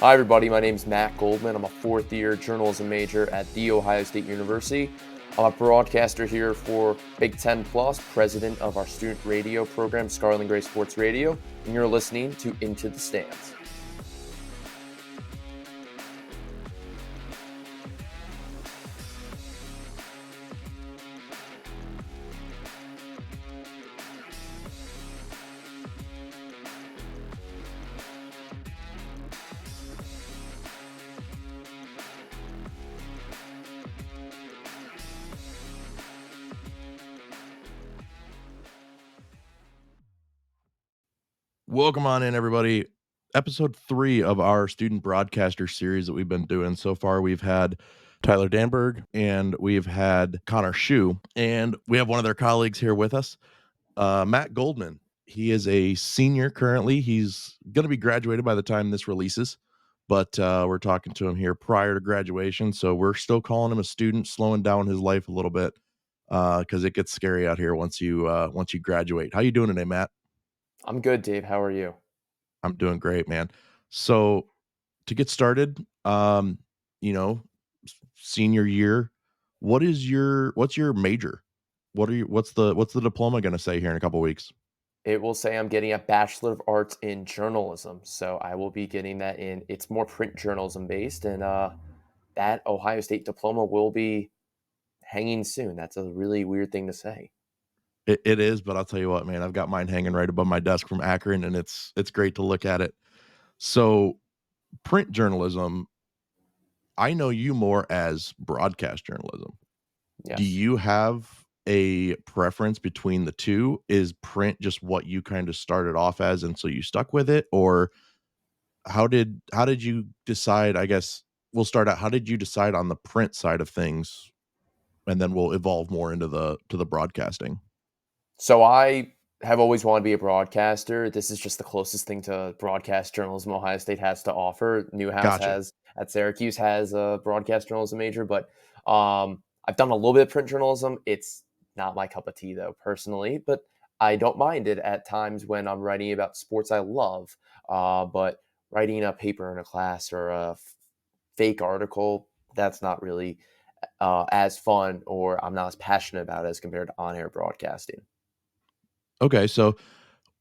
Hi, everybody. My name is Matt Goldman. I'm a fourth-year journalism major at The Ohio State University. I'm a broadcaster here for Big Ten Plus, president of our student radio program, Scarlet Gray Sports Radio, and you're listening to Into the Stands. Welcome on in, everybody. Episode 3 of our student broadcaster series that we've been doing. So far, we've had Tyler Danberg and we've had Connor Shue, and we have one of their colleagues here with us, Matt Goldman. He is a senior currently. He's going to be graduated by the time this releases, but we're talking to him here prior to graduation. So we're still calling him a student, slowing down his life a little bit because it gets scary out here once you graduate. How you doing today, Matt? I'm good, Dave. How are you? I'm doing great, man. So to get started, senior year, what's your major? What's the diploma going to say here in a couple weeks? It will say I'm getting a Bachelor of Arts in Journalism, so I will be getting that in. It's more print journalism based, and that Ohio State diploma will be hanging soon. That's a really weird thing to say. It is, but I'll tell you what, man, I've got mine hanging right above my desk from Akron, and it's great to look at it. So print journalism, I know you more as broadcast journalism. Do Yes. you have a preference between the two? Is print just what you kind of started off as and so you stuck with it? Or how did you decide? I guess we'll start out. How did you decide on the print side of things? And then we'll evolve more into the broadcasting. So I have always wanted to be a broadcaster. This is just the closest thing to broadcast journalism Ohio State has to offer. Newhouse Gotcha. has at Syracuse has a broadcast journalism major, but I've done a little bit of print journalism. It's not my cup of tea though, personally, but I don't mind it at times when I'm writing about sports I love. But writing a paper in a class or a fake article, that's not really as fun, or I'm not as passionate about it as compared to on-air broadcasting. Okay, so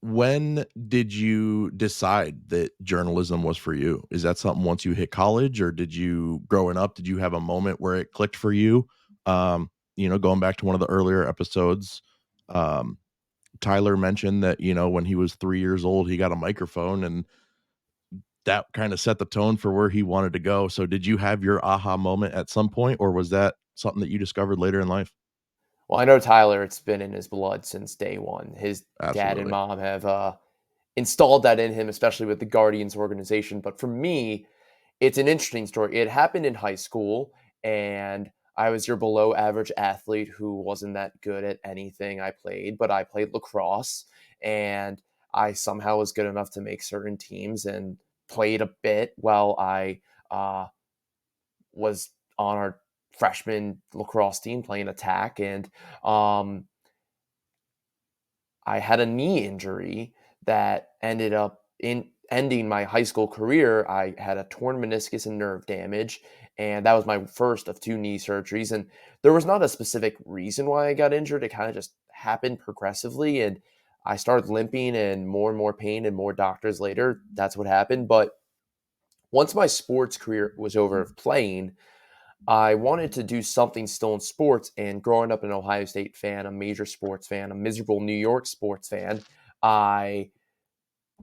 when did you decide that journalism was for you? Is that something once you hit college, or did you growing up, did you have a moment where it clicked for you? Going back to one of the earlier episodes, um, Tyler mentioned that, when he was 3 years old, he got a microphone and that kind of set the tone for where he wanted to go. So did you have your aha moment at some point, or was that something that you discovered later in life? Well, I know Tyler, it's been in his blood since day one. His dad and Absolutely. mom have installed that in him, especially with the Guardians organization. But for me, it's an interesting story. It happened in high school, and I was your below average athlete who wasn't that good at anything I played, but I played lacrosse, and I somehow was good enough to make certain teams and played a bit while I uh, was on our freshman lacrosse team playing attack. And um, I had a knee injury that ended up in ending my high school career. I had a torn meniscus and nerve damage, and that was my first of two knee surgeries. And there was not a specific reason why I got injured. It kind of just happened progressively, and I started limping and more pain and more doctors later. That's what happened. But once my sports career was over of playing, I wanted to do something still in sports, and growing up an Ohio State fan, a major sports fan, a miserable New York sports fan, I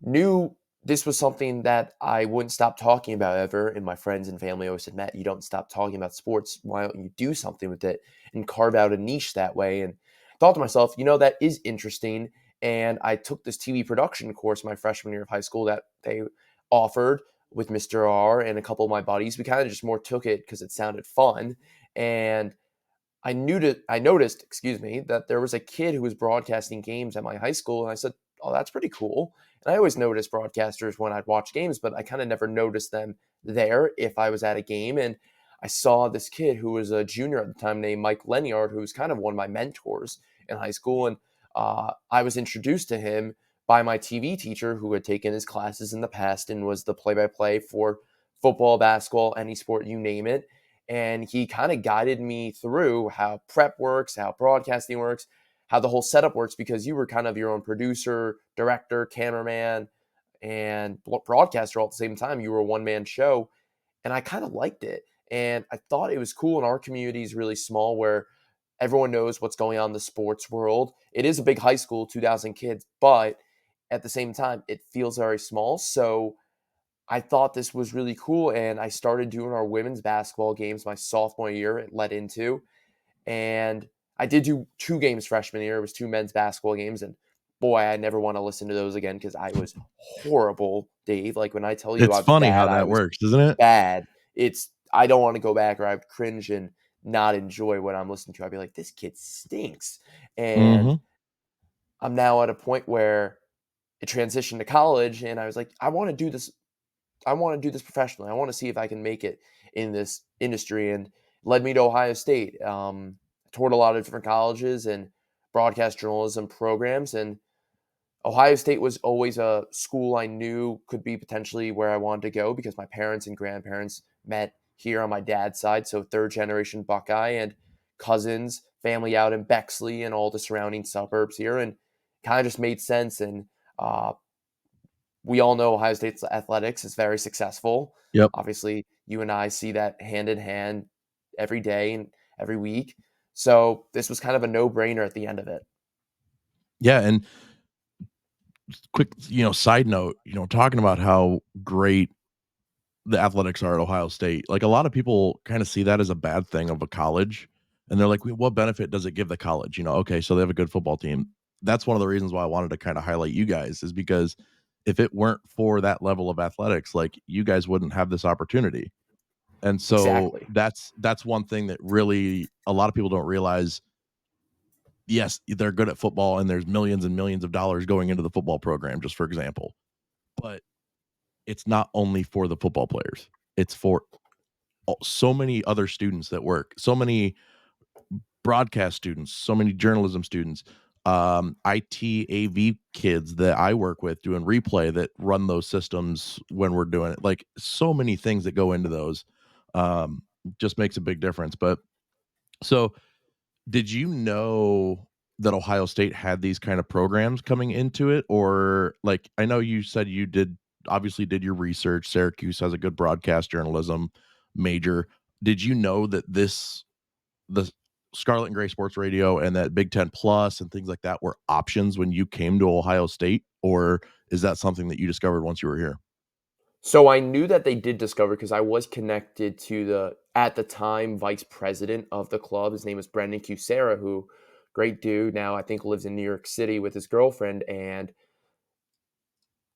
knew this was something that I wouldn't stop talking about ever. And my friends and family always said, Matt, you don't stop talking about sports. Why don't you do something with it and carve out a niche that way? And I thought to myself, that is interesting. And I took this TV production course my freshman year of high school that they offered with Mr. R and a couple of my buddies. We kind of just more took it because it sounded fun. And I noticed, that there was a kid who was broadcasting games at my high school, and I said, "Oh, that's pretty cool." And I always noticed broadcasters when I'd watch games, but I kind of never noticed them there if I was at a game. And I saw this kid who was a junior at the time named Mike Lenyard, who was kind of one of my mentors in high school, and I was introduced to him by my TV teacher who had taken his classes in the past and was the play-by-play for football, basketball, any sport, you name it. And he kind of guided me through how prep works, how broadcasting works, how the whole setup works, because you were kind of your own producer, director, cameraman, and broadcaster all at the same time. You were a one man show, and I kind of liked it. And I thought it was cool. And our community is really small, where everyone knows what's going on in the sports world. It is a big high school, 2,000 kids, but at the same time, it feels very small. So I thought this was really cool. And I started doing our women's basketball games my sophomore year. It led into, and I did do 2 games freshman year. It was 2 men's basketball games. And boy, I never want to listen to those again because I was horrible, Dave. Like when I tell you It's I was funny bad, how I that was works, isn't it? bad. I don't want to go back, or I would cringe and not enjoy what I'm listening to. I'd be like, this kid stinks. And Mhm. I'm now at a point where it transitioned to college, and I was like, I want to do this. I want to do this professionally. I want to see if I can make it in this industry, and led me to Ohio State. Toured a lot of different colleges and broadcast journalism programs, and Ohio State was always a school I knew could be potentially where I wanted to go because my parents and grandparents met here on my dad's side. So third generation Buckeye, and cousins, family out in Bexley and all the surrounding suburbs here. And kind of just made sense. And uh, we all know Ohio State's athletics is very successful. Yep. Obviously, you and I see that hand in hand every day and every week. So this was kind of a no brainer at the end of it. Yeah, and quick, side note, talking about how great the athletics are at Ohio State. Like, a lot of people kinda see that as a bad thing of a college, and they're like, "Well, what benefit does it give the college?" Okay, so they have a good football team. That's one of the reasons why I wanted to kinda highlight you guys, is because if it weren't for that level of athletics, like, you guys wouldn't have this opportunity. And so Exactly. that's one thing that really a lot of people don't realize. Yes, they're good at football, and there's millions and millions of dollars going into the football program, just for example. But it's not only for the football players. It's for so many other students that work, so many broadcast students, so many journalism students, IT, AV kids that I work with doing replay that run those systems when we're doing it. Like, so many things that go into those, um, just makes a big difference. But so, did you know that Ohio State had these kind of programs coming into it? Or, like, I know you said you obviously did your research. Syracuse has a good broadcast journalism major. Did you know that the Scarlet and Gray Sports Radio and that Big Ten Plus and things like that were options when you came to Ohio State? Or is that something that you discovered once you were here? So I knew that they did discover, because I was connected to the, at the time, vice president of the club. His name is Brendan Cusera, who, great dude, now I think lives in New York City with his girlfriend. And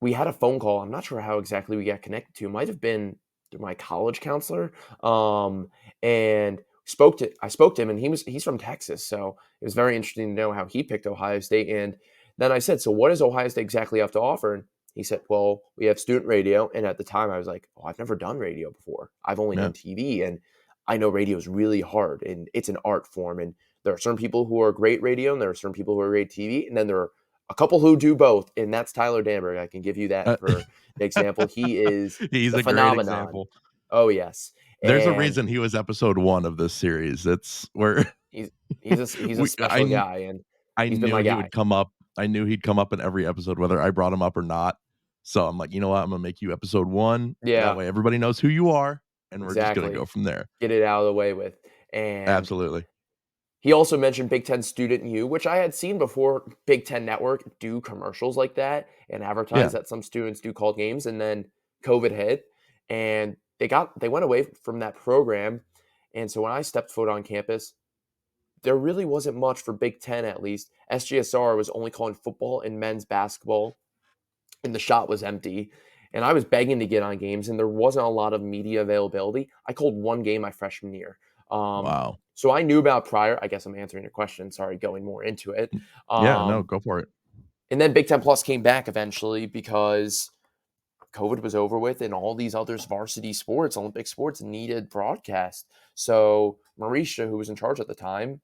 we had a phone call. I'm not sure how exactly we got connected to. It might have been through my college counselor. And I spoke to him, and he's from Texas. So it was very interesting to know how he picked Ohio State. And then I said, so what does Ohio State exactly have to offer? And he said, well, we have student radio. And at the time I was like, oh, I've never done radio before. I've only Yeah. done TV. And I know radio is really hard, and it's an art form. And there are certain people who are great radio, and there are certain people who are great TV. And then there are a couple who do both, and that's Tyler Danberg. I can give you that Uh, for an example. He is he's the a great phenomenon. example. Oh, yes. There's a And reason he was episode 1 of this series. It's where he's he's a we special guy, and I he's been knew my he would guy. come up. I knew he'd come up in every episode, whether I brought him up or not. So I'm like, you know what? I'm gonna make you episode 1. That Yeah, way everybody knows who you are, and we're just gonna exactly. go from there. Get it out of the way with. And Absolutely. he also mentioned Big Ten Student U, which I had seen before. Big Ten Network do commercials like that and advertise Yeah. that some students do call games. And then COVID hit, and they went away from that program. And so when I stepped foot on campus, there really wasn't much for Big Ten, at least. SGSR was only calling football and men's basketball, and the shot was empty. And I was begging to get on games, and there wasn't a lot of media availability. I called one game my freshman year. Wow. So I knew about prior. I guess I'm answering your question. Sorry, going more into it. Yeah, no, Um, go for it. and then Big Ten Plus came back eventually because COVID was over with, and all these other varsity sports, Olympic sports, needed broadcast. So Mauricia, who was in charge at the time,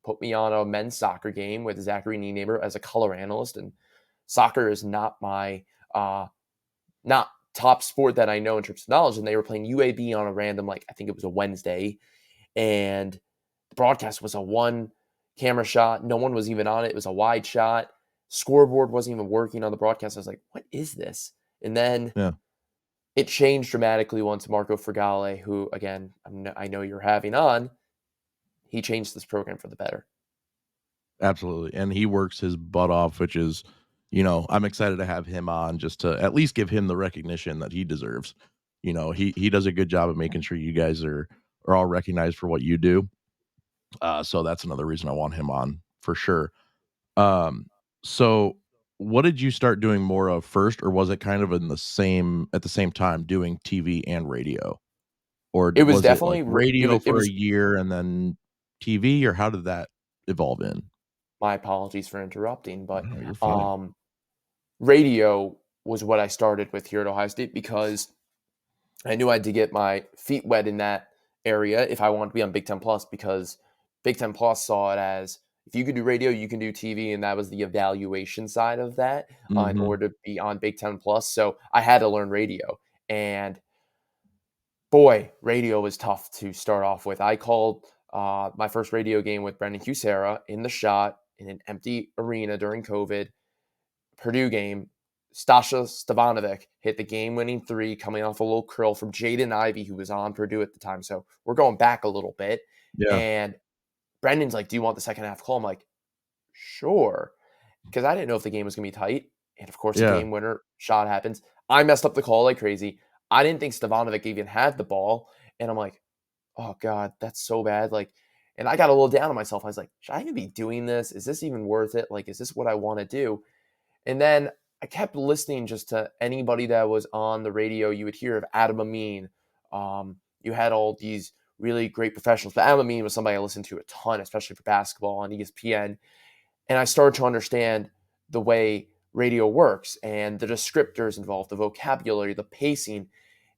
put me on a men's soccer game with Zachary Nienaber as a color analyst. And soccer is not my not top sport that I know in terms of knowledge, and they were playing UAB on a random, like, I think it was a Wednesday, and the broadcast was a one camera shot. No one was even on it. It was a wide shot. Scoreboard wasn't even working on the broadcast. I was like, what is this? And then Yeah. it changed dramatically once Marco Fragale, who, again, I know you're having on, he changed this program for the better. Absolutely, and he works his butt off, which is, I'm excited to have him on just to at least give him the recognition that he deserves. He does a good job of making sure you guys are all recognized for what you do. So that's another reason I want him on for sure. Um, so what did you start doing more of first, or was it kind of in the same at the same time doing TV and radio? Or It was was it like definitely radio it for a was year and then TV, or how did that evolve in? my apologies for interrupting, but No, you're fine. um, radio was what I started with here at Ohio State because I knew I had to get my feet wet in that area if I wanted to be on Big Ten Plus because Big Ten Plus saw it as if you can do radio, you can do TV, and that was the evaluation side of that in Mhm. order to be on Big Ten Plus. So I had to learn radio, and boy, radio was tough to start off with. I called my first radio game with Brendan Husera in the shot in an empty arena during COVID. Purdue game, Stasha Stevanovic hit the game-winning three coming off a little curl from Jaden Ivey, who was on Purdue at the time. So we're going back a little bit. Yeah, And Brendan's like, "Do you want the second half call?" I'm like, "Sure," because I didn't know if the game was going to be tight. And of course, a yeah, game winner shot happens. I messed up the call like crazy. I didn't think Stevanovic even had the ball, and I'm like, "Oh God, that's so bad!" Like, and I got a little down on myself. I was like, "Should I even be doing this? Is this even worth it? Like, is this what I want to do?" And then I kept listening just to anybody that was on the radio. You would hear of Adam Amin. You had all these really great professionals, but Adam Amin was somebody I listened to a ton, especially for basketball on ESPN. And I started to understand the way radio works and the descriptors involved, the vocabulary, the pacing,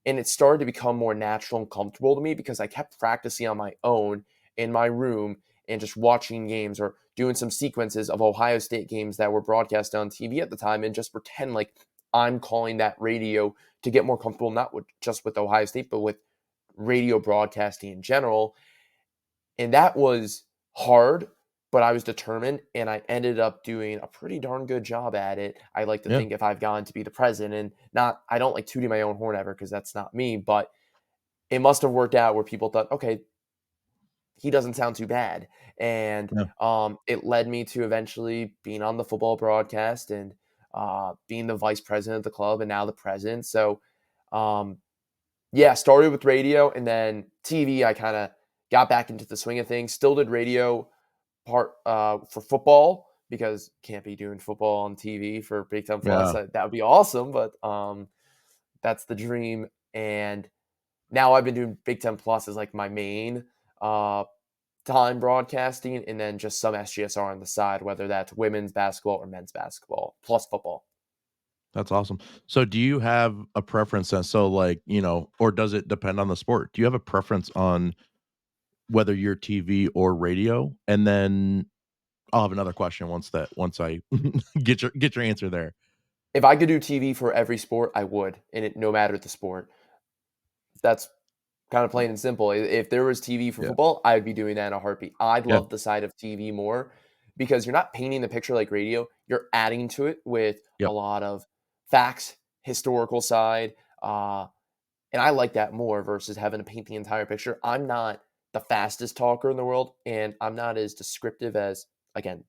and it started to become more natural and comfortable to me because I kept practicing on my own in my room and just watching games or doing some sequences of Ohio State games that were broadcast on TV at the time and just pretend like I'm calling that radio to get more comfortable, not with, just with Ohio State, but with radio broadcasting in general. And that was hard, but I was determined and I ended up doing a pretty darn good job at it. I like to yeah, think if I've gone to be the president and not, I don't like tooting my own horn ever because that's not me, but it must have worked out where people thought, okay, he doesn't sound too bad. And yeah. it led me to eventually being on the football broadcast and being the vice president of the club and now the president. So, um, yeah, started with radio and then TV. I kind of got back into the swing of things. Still did radio part for football because can't be doing football on TV for Big Ten Plus. Yeah, That would be awesome, but that's the dream. And now I've been doing Big Ten Plus as like my main uh, time broadcasting, and then just some SGSR on the side, whether that's women's basketball or men's basketball plus football. that's awesome. So do you have a preference then? So, like, or does it depend on the sport? Do you have a preference on whether you're TV or radio? And then I'll have another question once I get your answer there. If I could do TV for every sport, I would, and it no matter the sport. That's kind of plain and simple. If there was TV for Yeah, football, I would be doing that in a heartbeat. I yeah, love the side of TV more because you're not painting the picture like radio. You're adding to it with a yep, lot of facts, historical side, and I like that more versus having to paint the entire picture. I'm not the fastest talker in the world, and I'm not as descriptive as again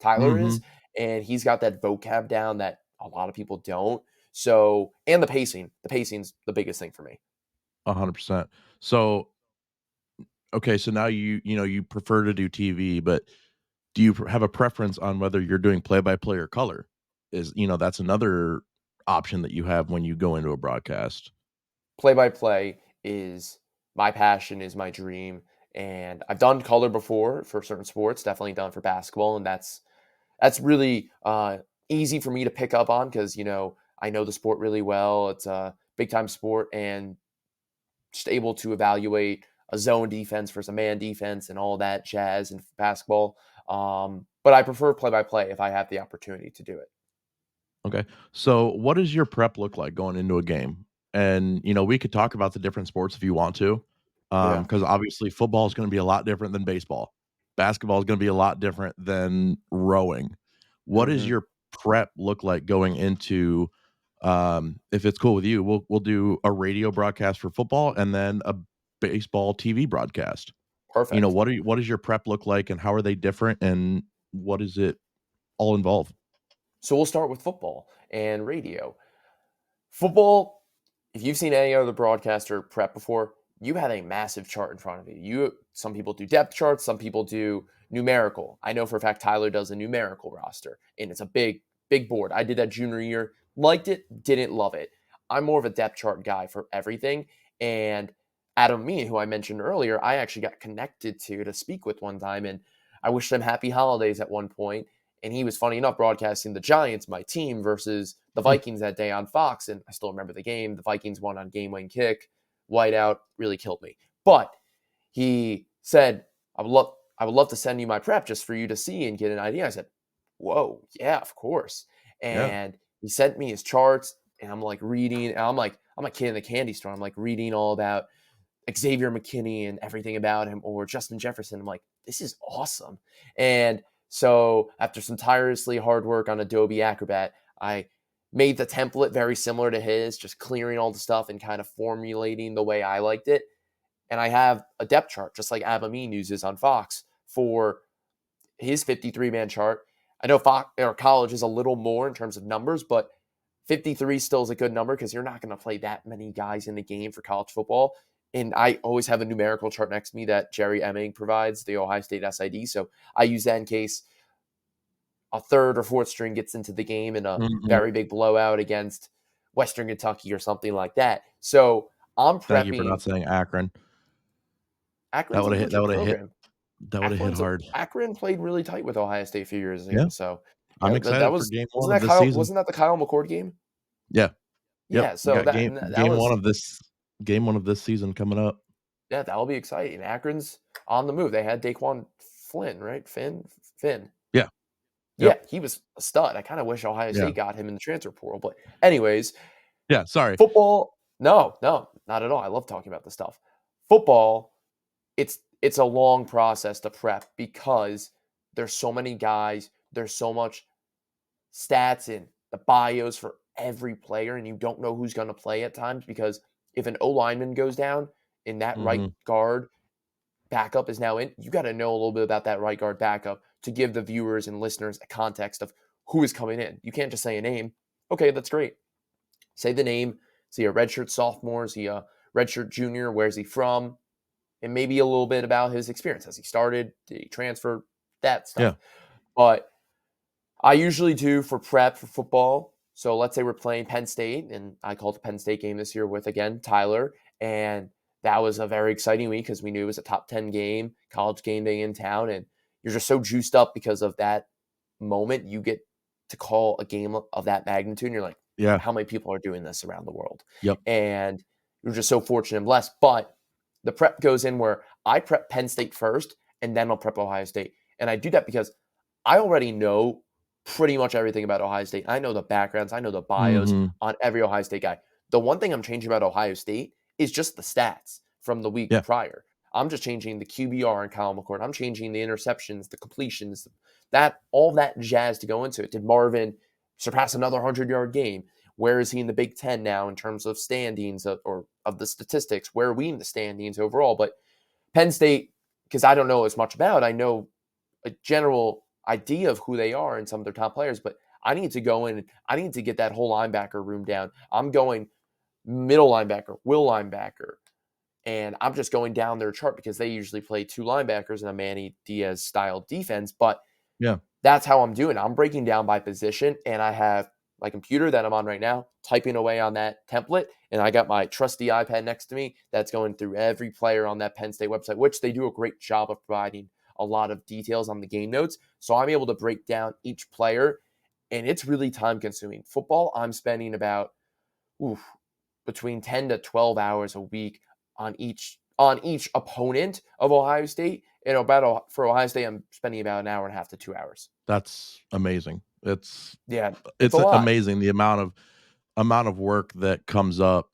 Tyler is, mhm, and he's got that vocab down that a lot of people don't. So, and the pacing's the biggest thing for me. 100%. So, okay, so now you prefer to do TV, but do you have a preference on whether you're doing play-by-play or color? That's another option that you have when you go into a broadcast. Play by play is my passion, is my dream, and I've done color before for certain sports. Definitely done for basketball, and that's really easy for me to pick up on because I know the sport really well. It's a big time sport, and just able to evaluate a zone defense versus a man defense and all that jazz in basketball. But I prefer play by play if I have the opportunity to do it. Okay. So what does your prep look like going into a game? And, we could talk about the different sports if you want to. Yeah. Because obviously football is going to be a lot different than baseball. Basketball is going to be a lot different than rowing. What does Hmm. your prep look like going into if it's cool with you, we'll do a radio broadcast for football and then a baseball TV broadcast. Perfect. What does your prep look like and how are they different and what does it all involve? So we'll start with football and radio. Football, if you've seen any other broadcaster prep before, you had a massive chart in front of you. Some people do depth charts, some people do numerical. I know for a fact Tyler does a numerical roster, and it's a big board. I did that junior year, liked it, didn't love it. I'm more of a depth chart guy for everything. And Adam Me, who I mentioned earlier, I actually got connected to speak with one time, and I wished him happy holidays at one point. And he was funny enough broadcasting the Giants, my team, versus the Hmm, Vikings that day on Fox. And I still remember the game. The Vikings won on game winning kick. Whiteout really killed me. But he said, I would love to send you my prep just for you to see and get an idea. I said, whoa, yeah, of course. yeah, And he sent me his charts, and I'm like reading, and I'm a kid in the candy store. I'm like reading all about Xavier McKinney and everything about him, or Justin Jefferson. I'm like, this is awesome. And so after some tirelessly hard work on Adobe Acrobat, I made the template very similar to his, just clearing all the stuff and kind of formulating the way I liked it. And I have a depth chart, just like Amin uses on Fox for his 53-man chart. I know Fox or college is a little more in terms of numbers, but 53 still is a good number because you're not going to play that many guys in a game for college football. And I always have a numerical chart next to me that Jerry Emming provides, the Ohio State SID. So I use that in case a third or fourth string gets into the game in a mhm. very big blowout against Western Kentucky or something like that. So I'm Thank you for not prepping. saying Akron. That Akron's a would have hit that legit would have hit program. that would have hit hard. Akron played really tight with Ohio State a few years Yeah, ago. So I'm yeah, that excited for was game 1 wasn't of that this Kyle? season. Wasn't that the Kyle McCord game? Yeah, yep, Yeah. we So got that game 1 was of this season coming up. yeah, that'll be exciting. Akron's on the move. They had Daquan Flynn, right? Finn. Yeah, Yeah, yep, he was a stud. I kind of wish Ohio yeah, State got him in the transfer portal. But anyways, yeah, sorry. football. No, not at all. I love talking about this stuff. Football. It's a long process to prep because there's so many guys. There's so much stats and the bios for every player, and you don't know who's going to play at times because if an O lineman goes down and that right Mhm, guard backup is now in, you got to know a little bit about that right guard backup to give the viewers and listeners a context of who is coming in. You can't just say a name. Okay, that's great. Say the name. Is he a redshirt sophomore? Is he a redshirt junior? Where's he from? And maybe a little bit about his experience. Has he started? Did he transfer? That stuff. yeah, But I usually do for prep for football. So let's say we're playing Penn State, and I called the Penn State game this year with, again, Tyler. And that was a very exciting week because we knew it was a top 10 game, college game day in town. And you're just so juiced up because of that moment. You get to call a game of that magnitude. And you're like, yeah, how many people are doing this around the world? yep, And you're just so fortunate and blessed. But the prep goes in where I prep Penn State first, and then I'll prep Ohio State. And I do that because I already know pretty much everything about Ohio State. I know the backgrounds, I know the bios mhm, on every Ohio State guy. The one thing I'm changing about Ohio State is just the stats from the week yeah, prior. I'm just changing the QBR in Kyle McCord. I'm changing the interceptions, the completions, that all that jazz to go into it. Did Marvin surpass another 100-yard game? Where is he in the Big Ten now in terms of standings or of the statistics? Where are we in the standings overall? But Penn State, because I don't know as much about, I know a general idea of who they are and some of their top players, but I need to go in and I need to get that whole linebacker room down. I'm going middle linebacker, will linebacker, and I'm just going down their chart because they usually play two linebackers in a Manny Diaz style defense. But yeah, that's how I'm doing. I'm breaking down by position, and I have my computer that I'm on right now typing away on that template, and I got my trusty iPad next to me that's going through every player on that Penn State website, which they do a great job of providing a lot of details on the game notes. So I'm able to break down each player, and it's really time consuming. Football, I'm spending about oof, between 10 to 12 hours a week on each opponent of Ohio State. And about for Ohio State, I'm spending about an hour and a half to 2 hours. that's amazing. It's Yeah, it's a it's lot. amazing the amount of work that comes up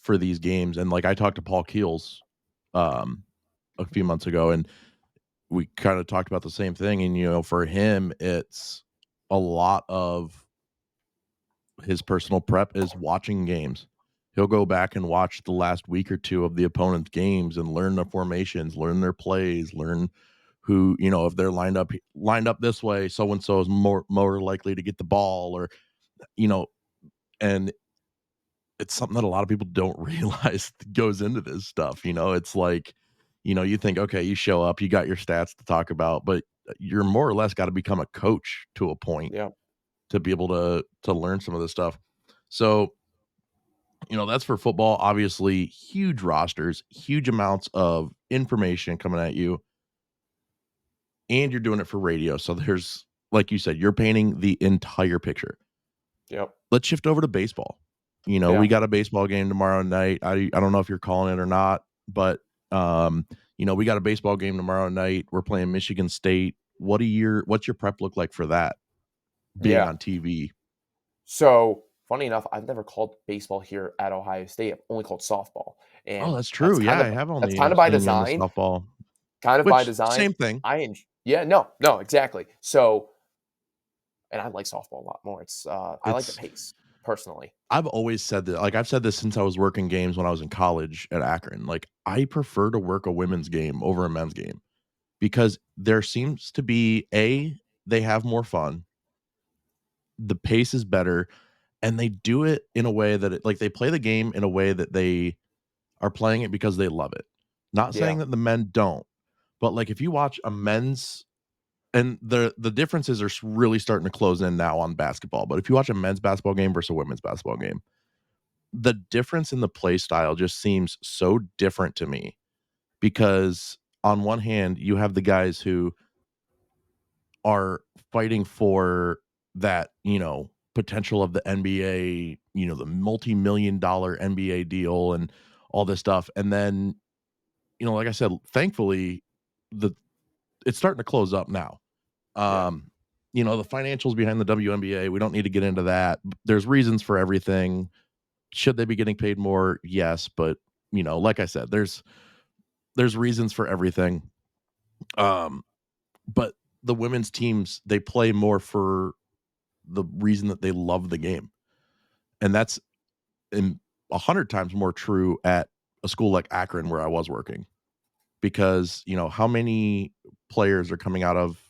for these games, and, like, I talked to Paul Keels, um, a few months ago, and we kinda talked about the same thing, and, for him, it's a lot of his personal prep is watching games. He'll go back and watch the last week or 2 of the opponent's games and learn the formations, learn their plays, learn who, if they're lined up this way, so and so is more likely to get the ball, or, you know, and it's something that a lot of people don't realize goes into this stuff. It's like, you think, okay, you show up, you got your stats to talk about, but you're more or less got to become a coach to a point Yeah, to be able to learn some of this stuff. So, that's for football. Obviously, huge rosters, huge amounts of information coming at you, and you're doing it for radio. So there's, like you said, you're painting the entire picture. yep, Let's shift over to baseball. We yeah, got a baseball game tomorrow night. I don't know if you're calling it or not, but we got a baseball game tomorrow night. We're playing Michigan State. What's your prep look like for that being yeah. on TV? So, funny enough, I've never called baseball here at Ohio State. I've only called softball, Oh, and that's true. Yeah, I have that's only kind of by seen you in the design. softball, Kind of by which design. same thing. Yeah, no, no, exactly. So, and I like softball a lot more. I like the It's pace personally. I've always said that, like, I've said this since I was working games when I was in college at Akron. Like, I prefer to work a women's game over a men's game because there seems to be they have more fun, the pace is better, and they do it in a way that like they play the game in a way that they are playing it because they love it. Not saying Yeah, that the men don't, but like if you watch a men's and the differences are really starting to close in now on basketball. But if you watch a men's basketball game versus a women's basketball game, the difference in the play style just seems so different to me because on one hand, you have the guys who are fighting for that, potential of the NBA, the multi-million dollar NBA deal and all this stuff. And then, like I said, thankfully, the it's starting to close up now. yeah. Um, the financials behind the WNBA, we don't need to get into that. There's reasons for everything. Should they be getting paid more? Yes, but like I said, there's reasons for everything. Um, but the women's teams, they play more for the reason that they love the game. And that's in 100 times more true at a school like Akron where I was working because, how many players are coming out of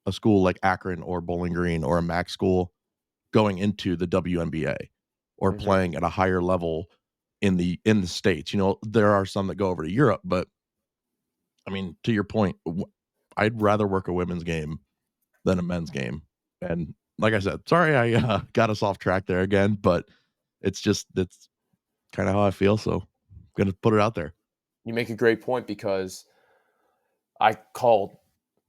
a school like Akron or Bowling Green or a MAC school going into the WNBA or Hmm. playing at a higher level in the States. There are some that go over to Europe, but I mean, to your point, I'd rather work a women's game than a men's game. And like I said, sorry I got us off track there again, but that's kind of how I feel. So I'm gonna put it out there. You make a great point because I called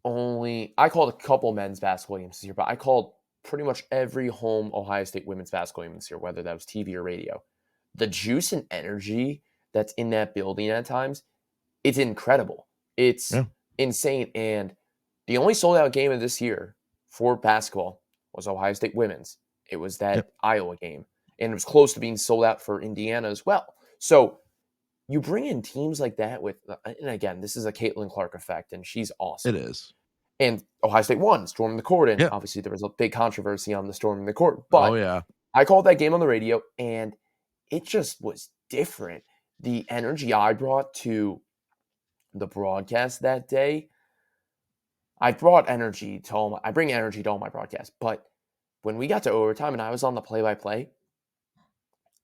I called a couple men's basketball games this year, but I called pretty much every home Ohio State women's basketball game this year, whether that was TV or radio. The juice and energy that's in that building at times, it's incredible. It's Yeah. insane. And the only sold out game of this year for basketball was Ohio State women's. It was Yep. that Iowa game. And it was close to being sold out for Indiana as well. So you bring in teams like that and again, this is a Caitlin Clark effect, and she's It awesome. is. And Ohio State won, storming the court, and Yeah. obviously there was a big controversy on the storming the court. Oh But yeah. I called that game on the radio, and it just was different. The energy I brought to the broadcast that day, I bring energy to all my broadcasts. But when we got to overtime and I was on the play-by-play,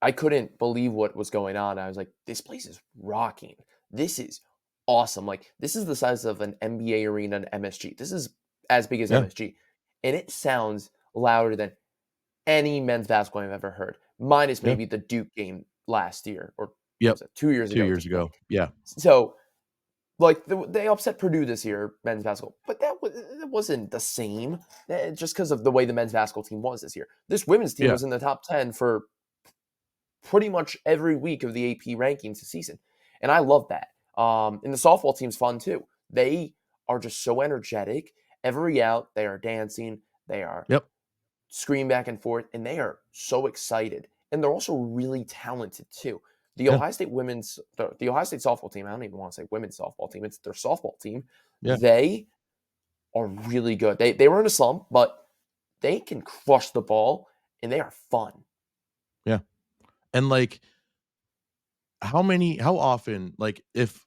I couldn't believe what was going on. I was like, this place is rocking. This is awesome. Like, this is the size of an NBA arena and MSG. This is as big as Yeah. MSG. And it sounds louder than any men's basketball I've ever heard, minus Yeah. maybe the Duke game last year, or what Yep. was it, 2 years 2 ago at years this point. ago. Yeah. So, like, they upset Purdue this year, men's basketball, but it wasn't the same just because of the way the men's basketball team was this year. This women's team Yeah. was in the top 10 for pretty much every week of the AP rankings this season. And I love that. And the softball team's fun too. They are just so energetic. Every out, they are dancing. They are Yep. scream back and forth, and they are so excited. And they're also really talented too. Yeah. The Ohio State softball team, I don't even want to say women's softball team, it's their softball team. Yeah. They are really good. They were in a slump, but they can crush the ball and they are fun. Yeah. And like how often, like if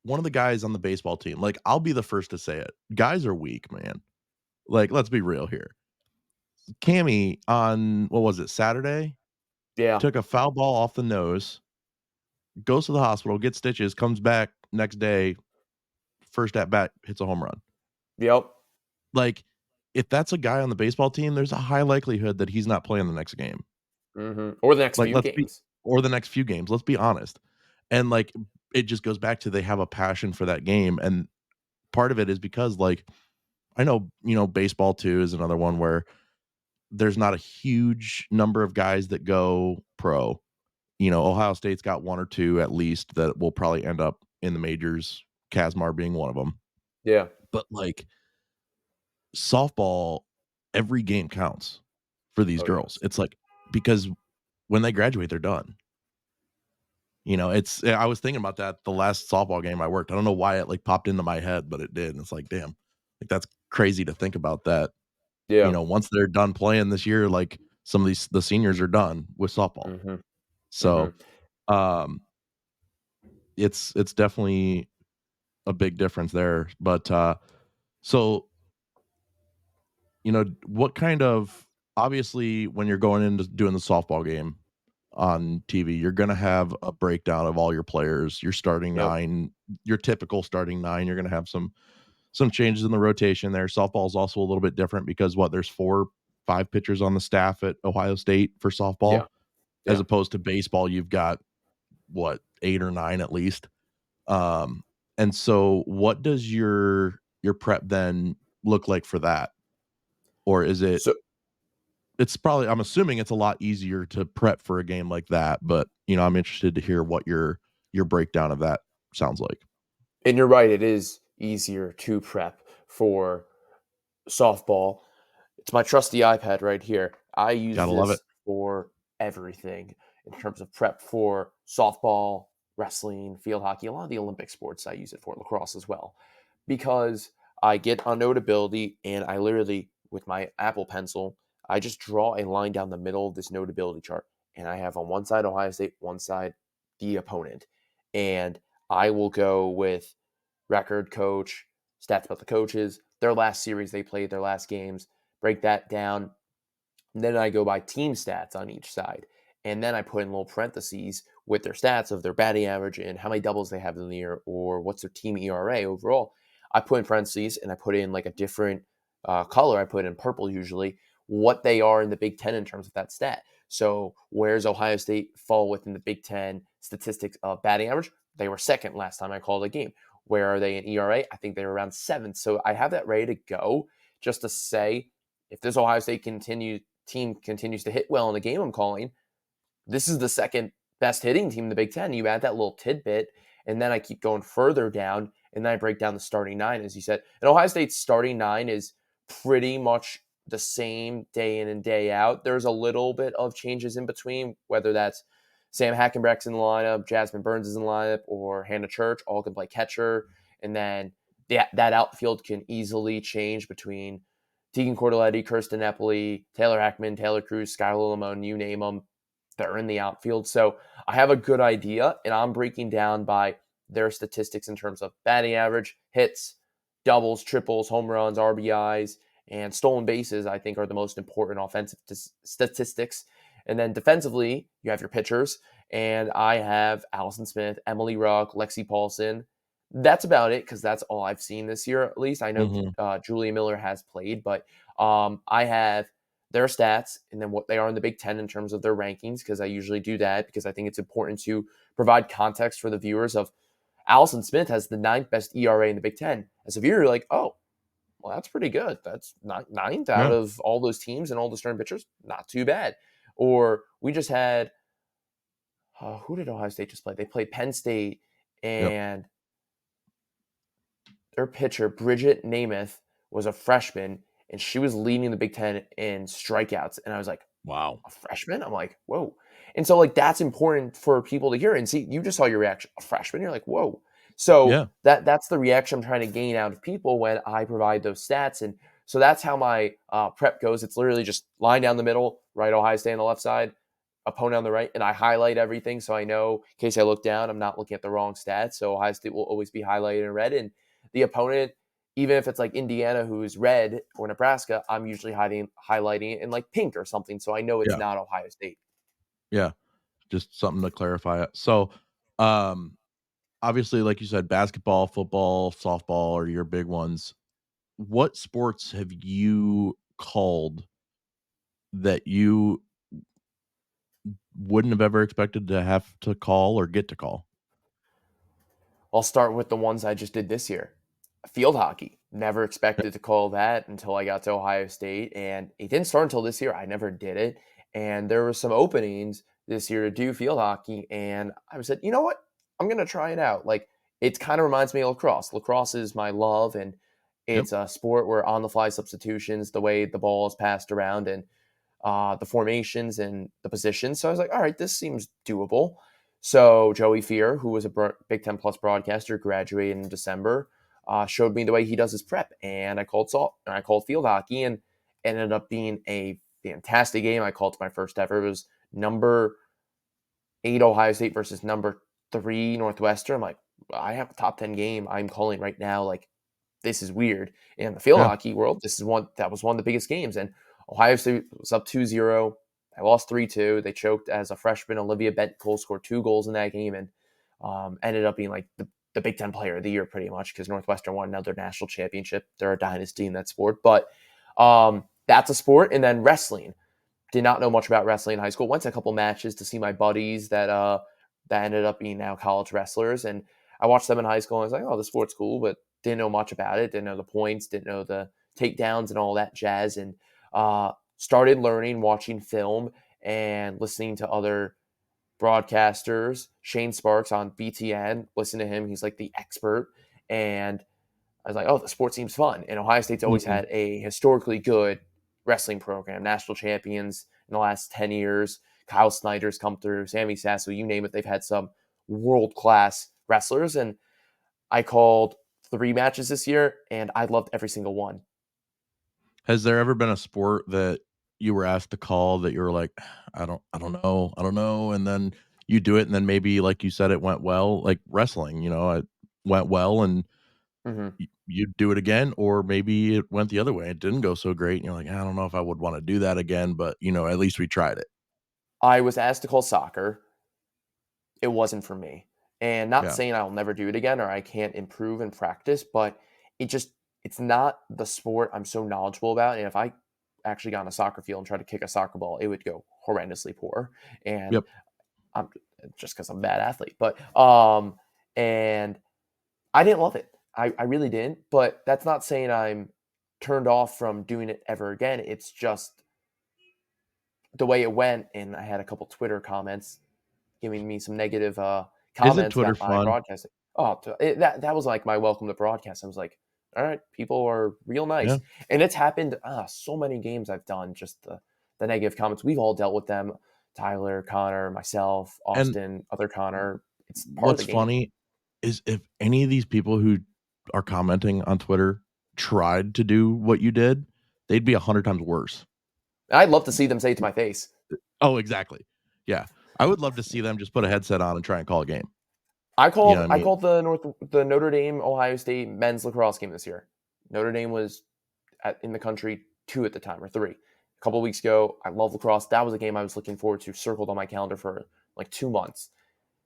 one of the guys on the baseball team, like I'll be the first to say it. Guys are weak, man. Like, let's be real here. Cammy on what was it, Saturday? Yeah. Took a foul ball off the nose, goes to the hospital, gets stitches, comes back next day, first at bat, hits a home run. Yep. Like, if that's a guy on the baseball team, there's a high likelihood that he's not playing the next game. Or the next Like, few let's be games. or the next few games, let's be honest. And, like, it just goes back to they have a passion for that game, and part of it is because, like, I know, baseball too is another one where there's not a huge number of guys that go pro. Ohio State's got 1 or 2 at least that will probably end up in the majors, Kazmar being one of them. Yeah. But, like, softball, every game counts for these Oh, girls. yes. It's like because when they graduate, they're done. I was thinking about that the last softball game I worked. I don't know why it, like, popped into my head, but it did, and it's like, damn, like, that's crazy to think about that. Yeah. Once they're done playing this year, like, some of the seniors are done with softball. Mhm. So, Mhm. um, it's definitely a big difference there, but, so, what kind of obviously, when you're going into doing the softball game on TV, you're gonna have a breakdown of all your players, your starting Yep. 9, your typical starting 9, you're gonna have some changes in the rotation there. Softball is also a little bit different because there's 4, 5 pitchers on the staff at Ohio State for softball, Yeah. as Yeah. opposed to baseball, you've got, 8 or 9 at least. Um, and so what does your prep then look like for that? Or is So it's probably I'm assuming it's a lot easier to prep for a game like that, but, I'm interested to hear what your breakdown of that sounds like. and you're right, it is easier to prep for softball. It's my trusty iPad right here. I use Gotta love it. this for everything in terms of prep for softball, wrestling, field hockey, a lot of the Olympic sports I use it for, lacrosse as well. Because I get on Notability and I literally, with my Apple Pencil, I just draw a line down the middle of this Notability chart. And I have on one side Ohio State, one side the opponent. And I will go with record, coach, stats about the coaches, their last series they played, their last games, break that down. And then I go by team stats on each side. And then I put in little parentheses with their stats of their batting average and how many doubles they have in the year or what's their team ERA overall. I put in parentheses and I put in like a different color. I put in purple usually what they are in the Big Ten in terms of that stat. So where's Ohio State fall within the Big Ten statistics of batting average? They were second last time I called a game. Where are they in ERA? I think they were around seventh. So I have that ready to go just to say if this Ohio State team continues to hit well in a game I'm calling, this is the second best hitting team in the Big Ten. You add that little tidbit, and then I keep going further down, and then I break down the starting 9, as you said. And Ohio State's starting 9 is pretty much the same day in and day out. There's a little bit of changes in between, whether that's Sam Hackenbrack's in the lineup, Jasmine Burns is in the lineup, or Hannah Church, all can play catcher. And then that outfield can easily change between Tegan Cordelletti, Kirsten Eppley, Taylor Hackman, Taylor Cruz, Skylar Lamone, you name them, they're in the outfield. So I have a good idea, and I'm breaking down by their statistics in terms of batting average, hits, doubles, triples, home runs, RBIs, and stolen bases, I think are the most important offensive statistics. And then defensively, you have your pitchers, and I have Allison Smith, Emily Ruck, Lexi Paulson. That's about it because that's all I've seen this year, at least. I know Mhm. Julia Miller has played, but I have their stats and then what they are in the Big Ten in terms of their rankings, because I usually do that because I think it's important to provide context for the viewers of Allison Smith has the ninth best ERA in the Big Ten. As a viewer, you're like, oh, well, that's pretty good. That's not ninth out Yeah. of all those teams and all the starting pitchers. Not too bad. Or we just had, who did Ohio State just play? They played Penn State, Yep. and their pitcher, Bridget Namath, was a freshman, and she was leading the Big Ten in strikeouts. And I was like, Wow. a freshman? I'm like, whoa. And so like that's important for people to hear and see. You just saw your reaction, a freshman. You're like, whoa. So Yeah. that's the reaction I'm trying to gain out of people when I provide those stats. And so that's how my prep goes. It's literally just line down the middle, right Ohio State on the left side, opponent on the right, and I highlight everything so I know in case I look down, I'm not looking at the wrong stats. So Ohio State will always be highlighted in red, and the opponent, even if it's like Indiana who's red or Nebraska, I'm usually highlighting it in like pink or something, so I know it's Yeah. not Ohio State. Yeah. Just something to clarify it. So, um, obviously, like you said, basketball, football, softball are your big ones. What sports have you called that you wouldn't have ever expected to have to call or get to call? I'll start with the ones I just did this year. Field hockey. Never Eh, expected to call that until I got to Ohio State. And it didn't start until this year. I never did it. And there were some openings this year to do field hockey. And I said, you know what? I'm going to try it out. Like, it kind of reminds me of lacrosse. Lacrosse is my love. And Yep. it's a sport where on the fly substitutions, the way the ball is passed around, and the formations and the positions. So I was like, all right, this seems doable. So Joey Fear, who was a Big Ten Plus broadcaster, graduated in December, showed me the way he does his prep, and I called salt and I called field hockey, and ended up being a fantastic game. I called it my first ever. It was number 8 Ohio State versus number 3 Northwestern. I'm like, I have a top 10 game I'm calling right now. Like, this is weird. In the field Yeah. hockey world, this is one that was one of the biggest games. And Ohio State was up 2-0. I lost 3-2. They choked as a freshman. Olivia Bent-Cole scored 2 goals in that game, and ended up being like the Big Ten player of the year pretty much because Northwestern won another national championship. They're a dynasty in that sport. But that's a sport. And then wrestling. Did not know much about wrestling in high school. Went to a couple matches to see my buddies that ended up being now college wrestlers, and I watched them in high school. And I was like, oh, the sport's cool, but didn't know much about it. Didn't know the points. Didn't know the takedowns and all that jazz. And started learning, watching film, and listening to other broadcasters. Shane Sparks on BTN. Listen to him. He's like the expert. And I was like, oh, the sport seems fun. And Ohio State's always Mhm. had a historically good wrestling program, national champions in the last 10 years. Kyle Snyder's come through, Sammy Sasso, you name it. They've had some world class wrestlers. And I called 3 matches this year, and I loved every single one. Has there ever been a sport that you were asked to call that you were like, I don't know," and then you do it, and then maybe, like you said, it went well, like wrestling, it went well, and Mhm. you do it again, or maybe it went the other way, it didn't go so great, and you're like, "I don't know if I would wanna do that again, but, at least we tried it." I was asked to call soccer. It wasn't for me. And not Yeah. saying I'll never do it again or I can't improve and practice, but it's not the sport I'm so knowledgeable about. And if I actually got on a soccer field and tried to kick a soccer ball, it would go horrendously poor. And Yep. I'm just because I'm a bad athlete. But and I didn't love it. I really didn't. But that's not saying I'm turned off from doing it ever again. It's just the way it went. And I had a couple Twitter comments giving me some negative Isn't comments Twitter about my fun? broadcasting. Oh, that was like my welcome to broadcast. I was like, all right, people are real Yeah. nice, and it's happened. So many games I've done. Just the negative comments. We've all dealt with them. Tyler, Connor, myself, And Austin, other Connor. It's part of what's the game. funny is if any of these people who are commenting on Twitter tried to do what you did, they'd be 100 times worse. I'd love to see them say it to my face. Oh, exactly. Yeah. I would love to see them just put a headset on and try and call a game. I You know called what I I mean? called the Notre Dame Ohio State men's lacrosse game this year. Notre Dame was in the country 2 at the time or 3. A couple of weeks ago, I love lacrosse. That was a game I was looking forward to, circled on my calendar for like 2 months.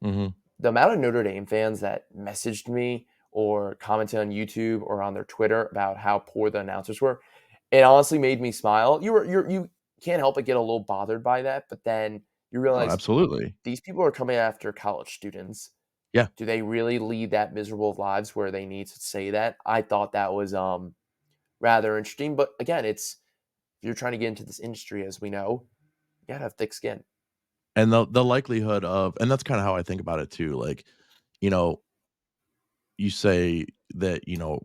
Mhm. The amount of Notre Dame fans that messaged me or commented on YouTube or on their Twitter about how poor the announcers were, it honestly made me smile. You can't help but get a little bothered by that, but then you Oh, realize absolutely. these people are coming after college students. Yeah. Do they really lead that miserable of lives where they need to say that? I thought that was rather interesting, but again, it's if you're trying to get into this industry, as we know, you gotta have thick skin. And the likelihood of and that's kinda how I think about it too, like, you know, you say that,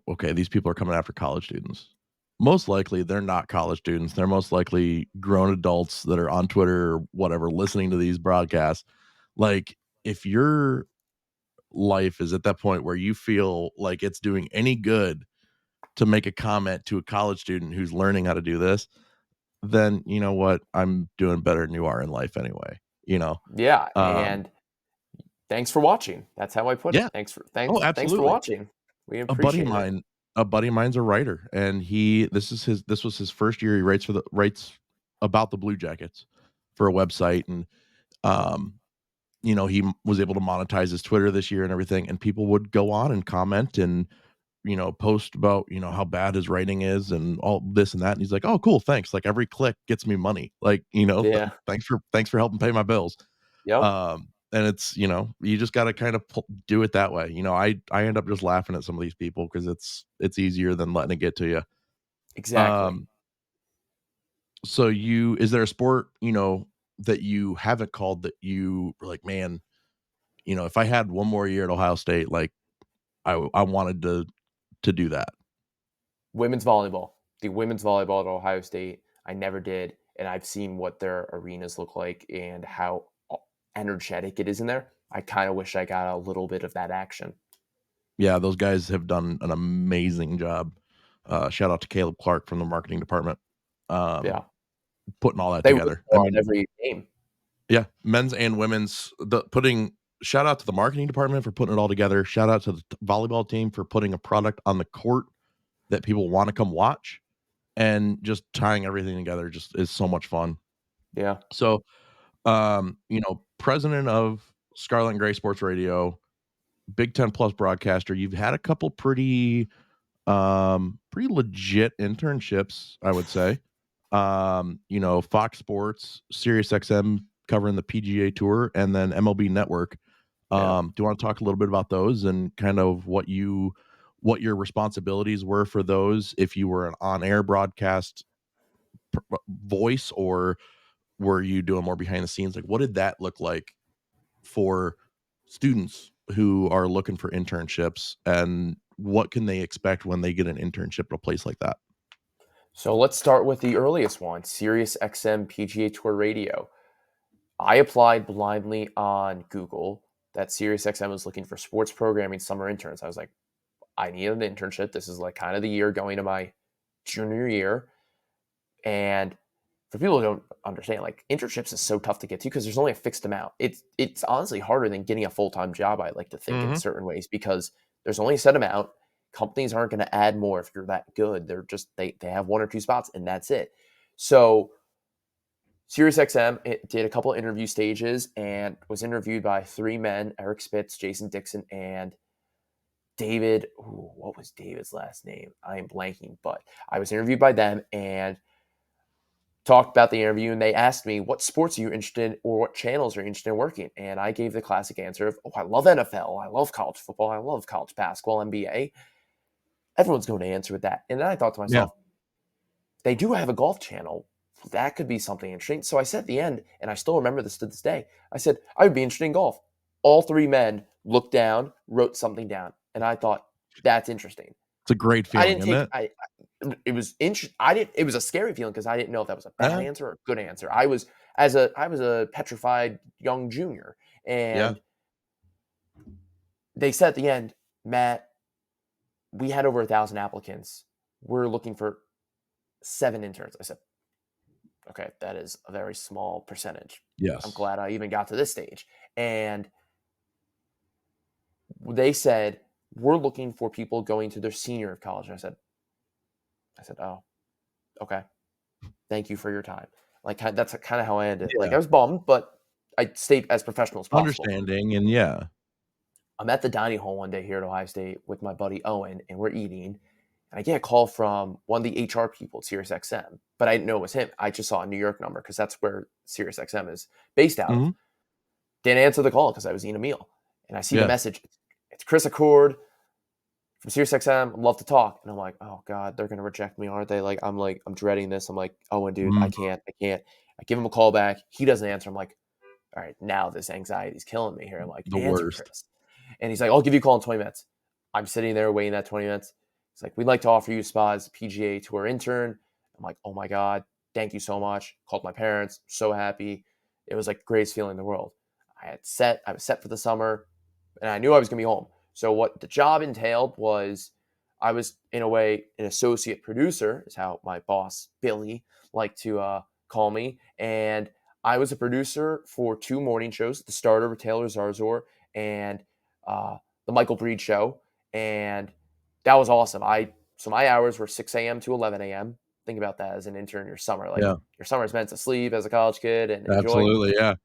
okay, these people are coming after college students. most likely they're not college students. They're most likely grown adults that are on Twitter or whatever listening to these broadcasts. Like, if your life is at that point where you feel like it's doing any good to make a comment to a college student who's learning how to do this, then you know what? I'm doing better than you are in life anyway, you know? Yeah, Um, and thanks for watching. That's how I put it. yeah. Thanks for Oh, thanks for absolutely. watching. We A buddy of appreciate it. mine a buddy of mine's a writer, and this was his first year. He writes about the Blue Jackets for a website, and um, he was able to monetize his Twitter this year and everything, and people would go on and comment and, post about, how bad his writing is and all this and that, and he's like, "Oh, cool, thanks. Like, every click gets me money. Like, Yeah. thanks for helping pay my bills." Yep. And it's, you just gotta kind of do it that way. I end up just laughing at some of these people because it's easier than letting it get to you. Exactly. Um, so is there a sport, that you haven't called that you were like, man, if I had one more year at Ohio State, like I wanted to do that. Women's volleyball. The women's volleyball at Ohio State, I never did, and I've seen what their arenas look like and how energetic it is in there. I kind of wish I got a little bit of that action. Yeah, those guys have done an amazing job. Shout out to Caleb Clark from the marketing department, um, Yeah. putting all that They really together. I are at mean, every game. yeah, men's and women's. The putting Shout out to the marketing department for putting it all together. Shout out to the volleyball team for putting a product on the court that people want to come watch, and just tying everything together just is so much fun. Yeah. So, president of Scarlet and Gray Sports Radio, Big Ten Plus broadcaster. You've had a couple pretty legit internships, I would say. Fox Sports, Sirius XM covering the PGA Tour, and then MLB Network. Yeah. Do you want to talk a little bit about those and kind of what your responsibilities were for those, if you were an on-air broadcast voice, or were you doing more behind the scenes? Like, what did that look like for students who are looking for internships, and what can they expect when they get an internship at a place like that? So let's start with the earliest one, Sirius XM PGA Tour Radio. I applied blindly on Google that SiriusXM was looking for sports programming summer interns. I was like, I need an internship. This is like kind of the year going to my junior year. And for people who don't understand, like internships is so tough to get to because there's only a fixed amount. It's honestly harder than getting a full-time job, I like to think in Mhm. certain ways, because there's only a set amount. Companies aren't going to add more if you're that good. They're just they have one or two spots and that's it. So SiriusXM it did a couple of interview stages and was interviewed by three men: Eric Spitz, Jason Dixon, and David. Ooh, what was David's last name? I am blanking, but I was interviewed by them and talked about the interview. And they asked me, "What sports are you interested in, or what channels are you interested in working?" And I gave the classic answer of, "Oh, I love NFL, I love college football, I love college basketball, NBA." Everyone's going to answer with that. And then I thought to Yeah. myself, they do have a golf channel. That could be something interesting. So I said at the end, and I still remember this to this day, I said, I would be interested in golf. All three men looked down, wrote something down. And I thought, that's interesting. It's a great I feeling, didn't isn't take, it? it was interesting. I didn't, it was a scary feeling because I didn't know if that was a bad Uh, answer or a good answer. I was a petrified young junior. yeah. And they said at the end, Matt, we had over 1,000 applicants. We're looking for 7 interns. I said, okay, that is a very small percentage. I'm Yes. glad I even got to this stage. And they said, we're looking for people going to their senior of college. And I said, oh, okay. Thank you for your time. Like that's kind of how I ended. Like Yeah. I was bummed, but I stayed as professional as possible. Understanding, and yeah. I'm at the dining hall one day here at Ohio State with my buddy Owen, and we're eating. And I get a call from one of the HR people at SiriusXM, but I didn't know it was him. I just saw a New York number because that's where SiriusXM is based out of. Mhm. Didn't answer the call because I was eating a meal. And I see the Yeah. message. It's Chris Accord from SiriusXM. I'd love to talk. And I'm like, oh God, they're gonna reject me, aren't they? I'm dreading this. I'm like, oh, and dude, Mhm. I can't. I give him a call back. He doesn't answer. I'm like, all right, now this anxiety is killing me here. I'm like, The answer, worst. Chris. And he's like, I'll give you a call in 20 minutes. I'm sitting there waiting that 20 minutes. It's like, we'd like to offer you a spot as a PGA Tour intern. I'm like, oh my God, thank you so much. Called my parents, so happy. It was like the greatest feeling in the world. I was set for the summer, and I knew I was going to be home. So what the job entailed was I was, in a way, an associate producer, is how my boss, Billy, liked to call me. And I was a producer for 2 morning shows, The Starter with Taylor Zarzor and The Michael Breed Show. And that was awesome. So my hours were 6 a.m. to 11 a.m. Think about that as an intern in your summer. Like, Yeah. your summer is meant to sleep as a college kid and enjoy. Absolutely, yeah.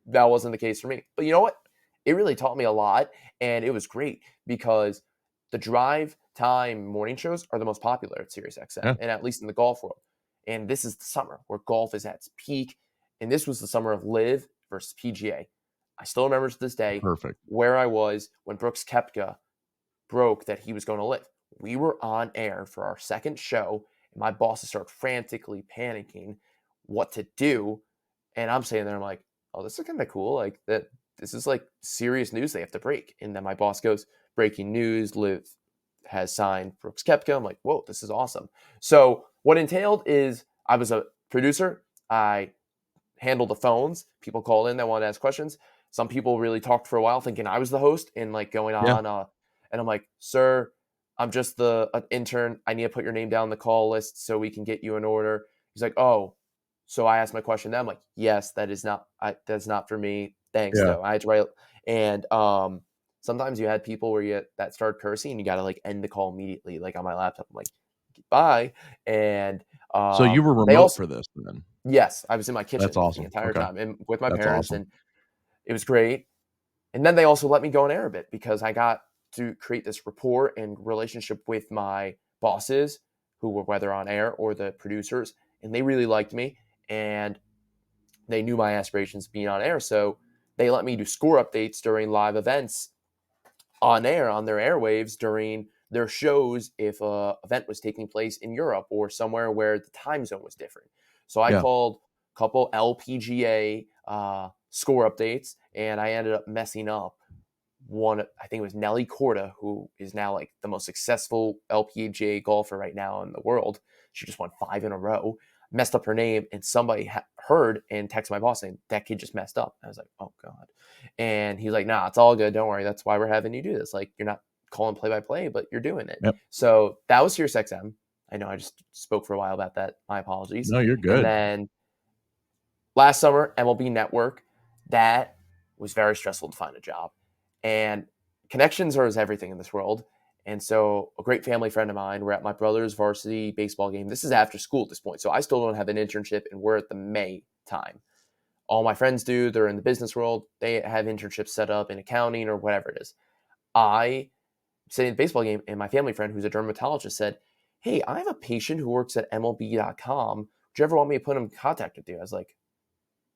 That wasn't the case for me. But you know what? It really taught me a lot, and it was great because the drive time morning shows are the most popular at SiriusXM, Yeah. and at least in the golf world. And this is the summer where golf is at its peak, and this was the summer of Live versus PGA. I still remember to this day Perfect. where I was when Brooks Koepka broke that he was going to live. We were on air for our second show, and my bosses start frantically panicking what to do. And I'm sitting there, I'm like, oh, this is kind of cool. Like, that this is like serious news they have to break. And then my boss goes, breaking news, Liv has signed Brooks Koepka. I'm like, whoa, this is awesome. So what entailed is I was a producer. I handle the phones. People call in that want to ask questions. Some people really talked for a while thinking I was the host and like going Yeah. on. And I'm like, sir, I'm just the intern. I need to put your name down the call list so we can get you in order. He's like, oh. So I asked my question then. I'm like, yes, that's not for me. Thanks Yeah. though. I had to write. And sometimes you had people where that started cursing and you got to like end the call immediately, like on my laptop. I'm like, bye. And So you were they remote also, for this then? yes, I was in my That's kitchen the awesome. entire Okay. time and with my That's parents, awesome. and it was great. And then they also let me go on air a bit because I got to create this rapport and relationship with my bosses, who were whether on air or the producers, and they really liked me and they knew my aspirations being on air. So they let me do score updates during live events on air on their airwaves during their shows if a event was taking place in Europe or somewhere where the time zone was different. So I Yeah. called a couple LPGA score updates, and I ended up messing up one. I think it was Nelly Corda, who is now like the most successful LPGA golfer right now in the world. She just won 5 in a row. Messed up her name, and somebody heard and texted my boss saying that kid just messed up. I was like, oh god. And he's like, nah, it's all good. Don't worry. That's why we're having you do this. Like, you're not calling play by play, but you're doing it. Yep. So that was SiriusXM. I know I just spoke for a while about that. My apologies. No, you're And good. then last summer, MLB Network, that was very stressful to find a job. And connections are as everything in this world. And so a great family friend of mine, we're at my brother's varsity baseball game. This is after school at this point. So I still don't have an internship, and we're at the May time. All my friends do. They're in the business world. They have internships set up in accounting or whatever it is. I sitting at the baseball game, and my family friend, who's a dermatologist, said, hey, I have a patient who works at MLB.com. Would you ever want me to put him in contact with you? I was like,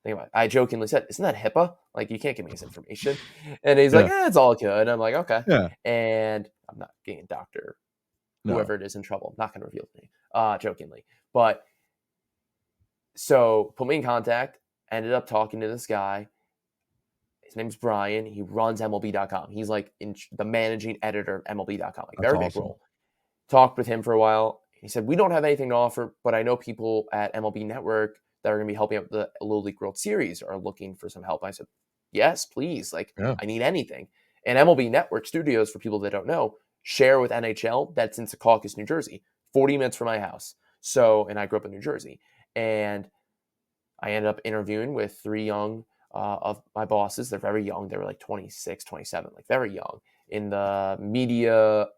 think about it. I jokingly said, isn't that HIPAA? Like, you can't give me his information. And he's like, Yeah. it's all good. And I'm like, okay. Yeah. And I'm not getting Dr. No. whoever it is in trouble. I'm not going to reveal the name, jokingly. But so put me in contact, ended up talking to this guy. His name's Brian. He runs MLB.com. He's like the managing editor of MLB.com, like That's very big awesome. role. Talked with him for a while. He said, we don't have anything to offer, but I know people at MLB Network that are going to be helping out the Little League World Series are looking for some help. I said, yes, please. Like, Yeah. I need anything. And MLB Network Studios, for people that don't know, share with NHL. That's in Secaucus, New Jersey, 40 minutes from my house. So, and I grew up in New Jersey. And I ended up interviewing with 3 young of my bosses. They're very young. They were like 26, 27, like very young in the media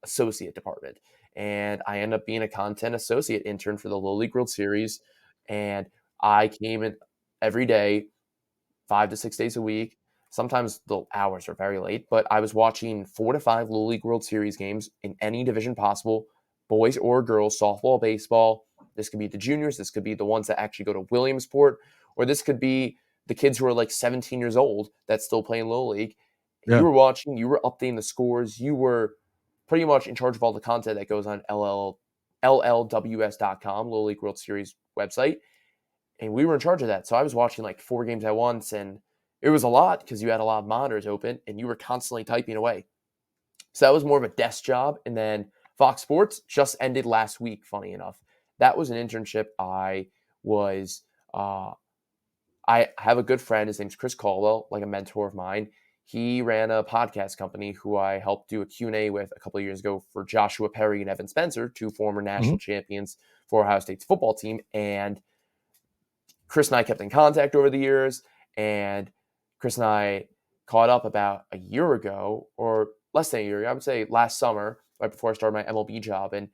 associate department. And I ended up being a content associate intern for the Little League World Series. And I came in every day, 5 to 6 days a week. Sometimes the hours are very late, but I was watching 4 to 5 Little League World Series games in any division possible, boys or girls, softball, baseball. This could be the juniors. This could be the ones that actually go to Williamsport, or this could be the kids who are like 17 years old that still play in Little League. And you Yeah. were watching, you were updating the scores, you were pretty much in charge of all the content that goes on LLWS.com, Little League World Series website. And we were in charge of that. So I was watching like 4 games at once, and it was a lot because you had a lot of monitors open and you were constantly typing away. So that was more of a desk job. And then Fox Sports just ended last week, funny enough. That was an internship was uh, I have a good friend. His name's Chris Caldwell, like a mentor of mine. He ran a podcast company who I helped do a Q&A with a couple of years ago for Joshua Perry and Evan Spencer, two former Mhm. national champions for Ohio State's football team. And Chris and I kept in contact over the years. And Chris and I caught up about a year ago, or less than a year ago, I would say last summer, right before I started my MLB job. And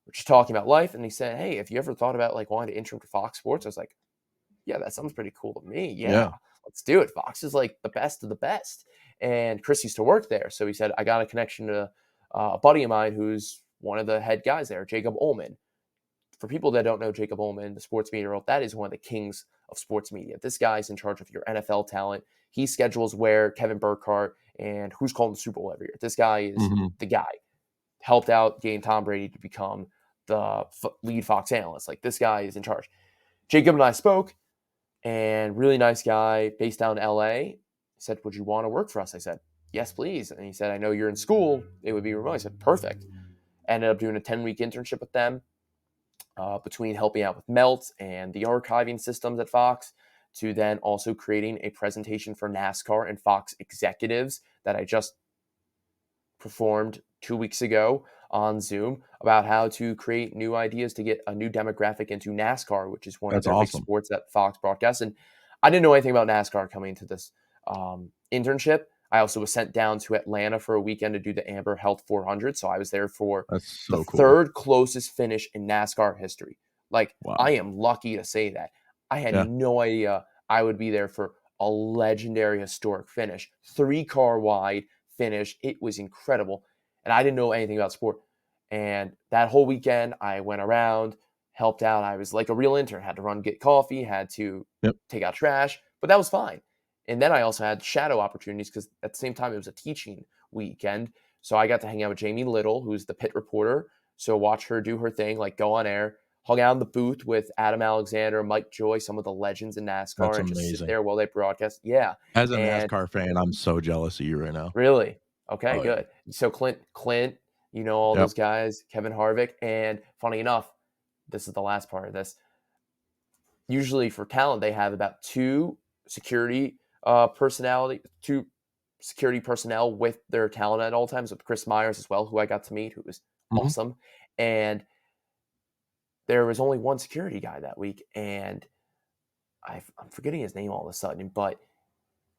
we're just talking about life. And he said, "Hey, have you ever thought about like wanting to intern to Fox Sports?" I was like, "Yeah, that sounds pretty cool to me. Yeah, Yeah. let's do it. Fox is like the best of the best." And Chris used to work there. So he said, "I got a connection to a buddy of mine who's one of the head guys there, Jacob Ullman." For people that don't know Jacob Ullman, the sports media role, that is one of the kings of sports media. This guy's in charge of your NFL talent. He schedules where Kevin Burkhardt and who's calling the Super Bowl every year. This guy is Mhm. the guy. Helped out getting Tom Brady to become the lead Fox analyst. Like this guy is in charge. Jacob and I spoke, and really nice guy based down in LA. He said, "Would you want to work for us?" I said, "Yes, please." And he said, "I know you're in school. It would be remote." I said, "Perfect." Ended up doing a 10-week internship with them, between helping out with Melt and the archiving systems at Fox, to then also creating a presentation for NASCAR and Fox executives that I just performed 2 weeks ago on Zoom about how to create new ideas to get a new demographic into NASCAR, which is one of That's their big awesome. sports that Fox broadcasts. And I didn't know anything about NASCAR coming into this internship. I also was sent down to Atlanta for a weekend to do the Amber Health 400. So I was there for That's the so cool. third closest finish in NASCAR history. Like, I Wow. am lucky to say that. I had Yeah. no idea I would be there for a legendary historic finish, 3 car wide finish. It was incredible. And I didn't know anything about sport. And that whole weekend, I went around, helped out. I was like a real intern, had to run, get coffee, had to Yep. take out trash, but that was fine. And then I also had shadow opportunities because at the same time, it was a teaching weekend. So I got to hang out with Jamie Little, who's the pit reporter. So watch her do her thing, like go on air, hung out in the booth with Adam Alexander, Mike Joy, some of the legends in That's NASCAR, and just sit amazing. there while they broadcast. Yeah. As a And NASCAR fan, I'm so jealous of you right now. really? Okay, Oh, yeah. good. So Clint, all Yep. those guys, Kevin Harvick, and funny enough, this is the last part of this. Usually for talent, they have about two security personnel with their talent at all times, with Chris Myers as well, who I got to meet, who was Mhm. awesome. And there was only one security guy that week, and I'm forgetting his name all of a sudden, but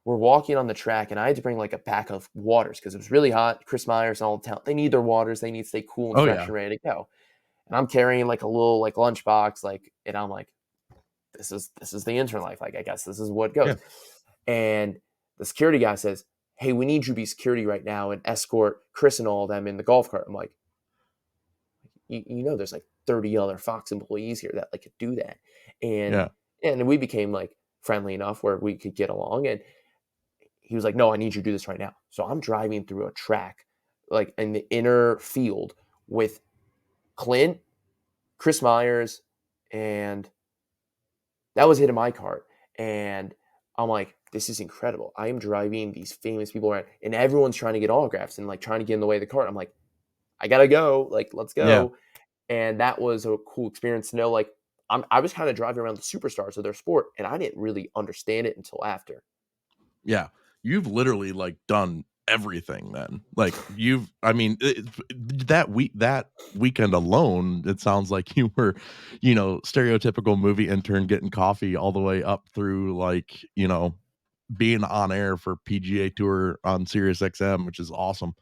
we're walking on the track, and I had to bring like a pack of waters because it was really hot. Chris Myers and all the talent, they need their waters. They need to stay cool and Oh, fresh yeah. and ready to go. And I'm carrying like a little like lunchbox, and I'm like, this is the intern life. Like, I guess this is what goes. Yeah. And the security guy says, "Hey, we need you to be security right now and escort Chris and all of them in the golf cart." I'm like, there's like 30 other Fox employees here that like could do that. And Yeah. and we became like friendly enough where we could get along. And he was like, "No, I need you to do this right now." So I'm driving through a track, like in the inner field with Clint, Chris Myers, and that was hitting my cart. And I'm like, this is incredible. I am driving these famous people around, and everyone's trying to get autographs and like trying to get in the way of the cart. I'm like, I gotta go. Like, let's Yeah. go. And that was a cool experience to know. Like, I was kind of driving around the superstars of their sport, and I didn't really understand it until after. Yeah. You've literally, like, done everything then. Like, I mean, that weekend alone, it sounds like you were, stereotypical movie intern getting coffee all the way up through, like, being on air for PGA Tour on Sirius XM, which is awesome.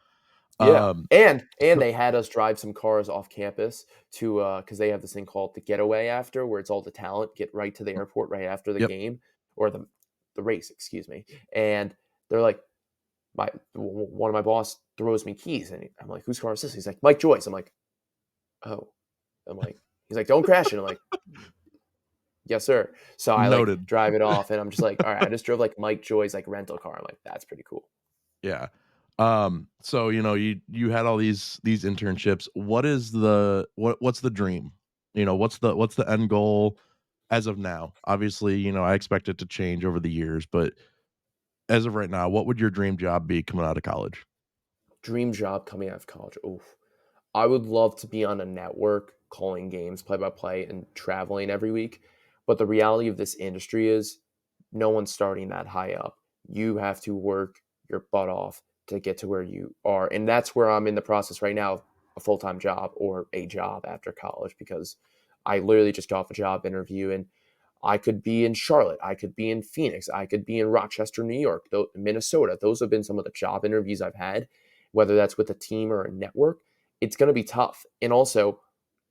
Yeah, Um, and so they had us drive some cars off campus to because they have this thing called the getaway after, where it's all the talent get right to the airport right after the Yep. game or the race, excuse me. And they're like, one of my boss throws me keys, and I'm like, "Whose car is this?" He's like, "Mike Joyce." I'm like, "Oh," I'm like, he's like, "Don't crash it." I'm like, "Yes, sir." So I like Noted. drive it off, and I'm just like, "All right," I just drove like Mike Joy's like rental car. I'm like, "That's pretty cool." Yeah. So, you had all these internships. What's the dream? What's the end goal as of now? Obviously, I expect it to change over the years, but as of right now, what would your dream job be coming out of college? Dream job coming out of college. Oof. I would love to be on a network calling games play by play and traveling every week. But the reality of this industry is no one's starting that high up. You have to work your butt off to get to where you are. And that's where I'm in the process right now of a full time job or a job after college because I literally just got off a job interview and I could be in Charlotte. I could be in Phoenix. I could be in Rochester, New York, Minnesota. Those have been some of the job interviews I've had, whether that's with a team or a network. It's going to be tough. And also,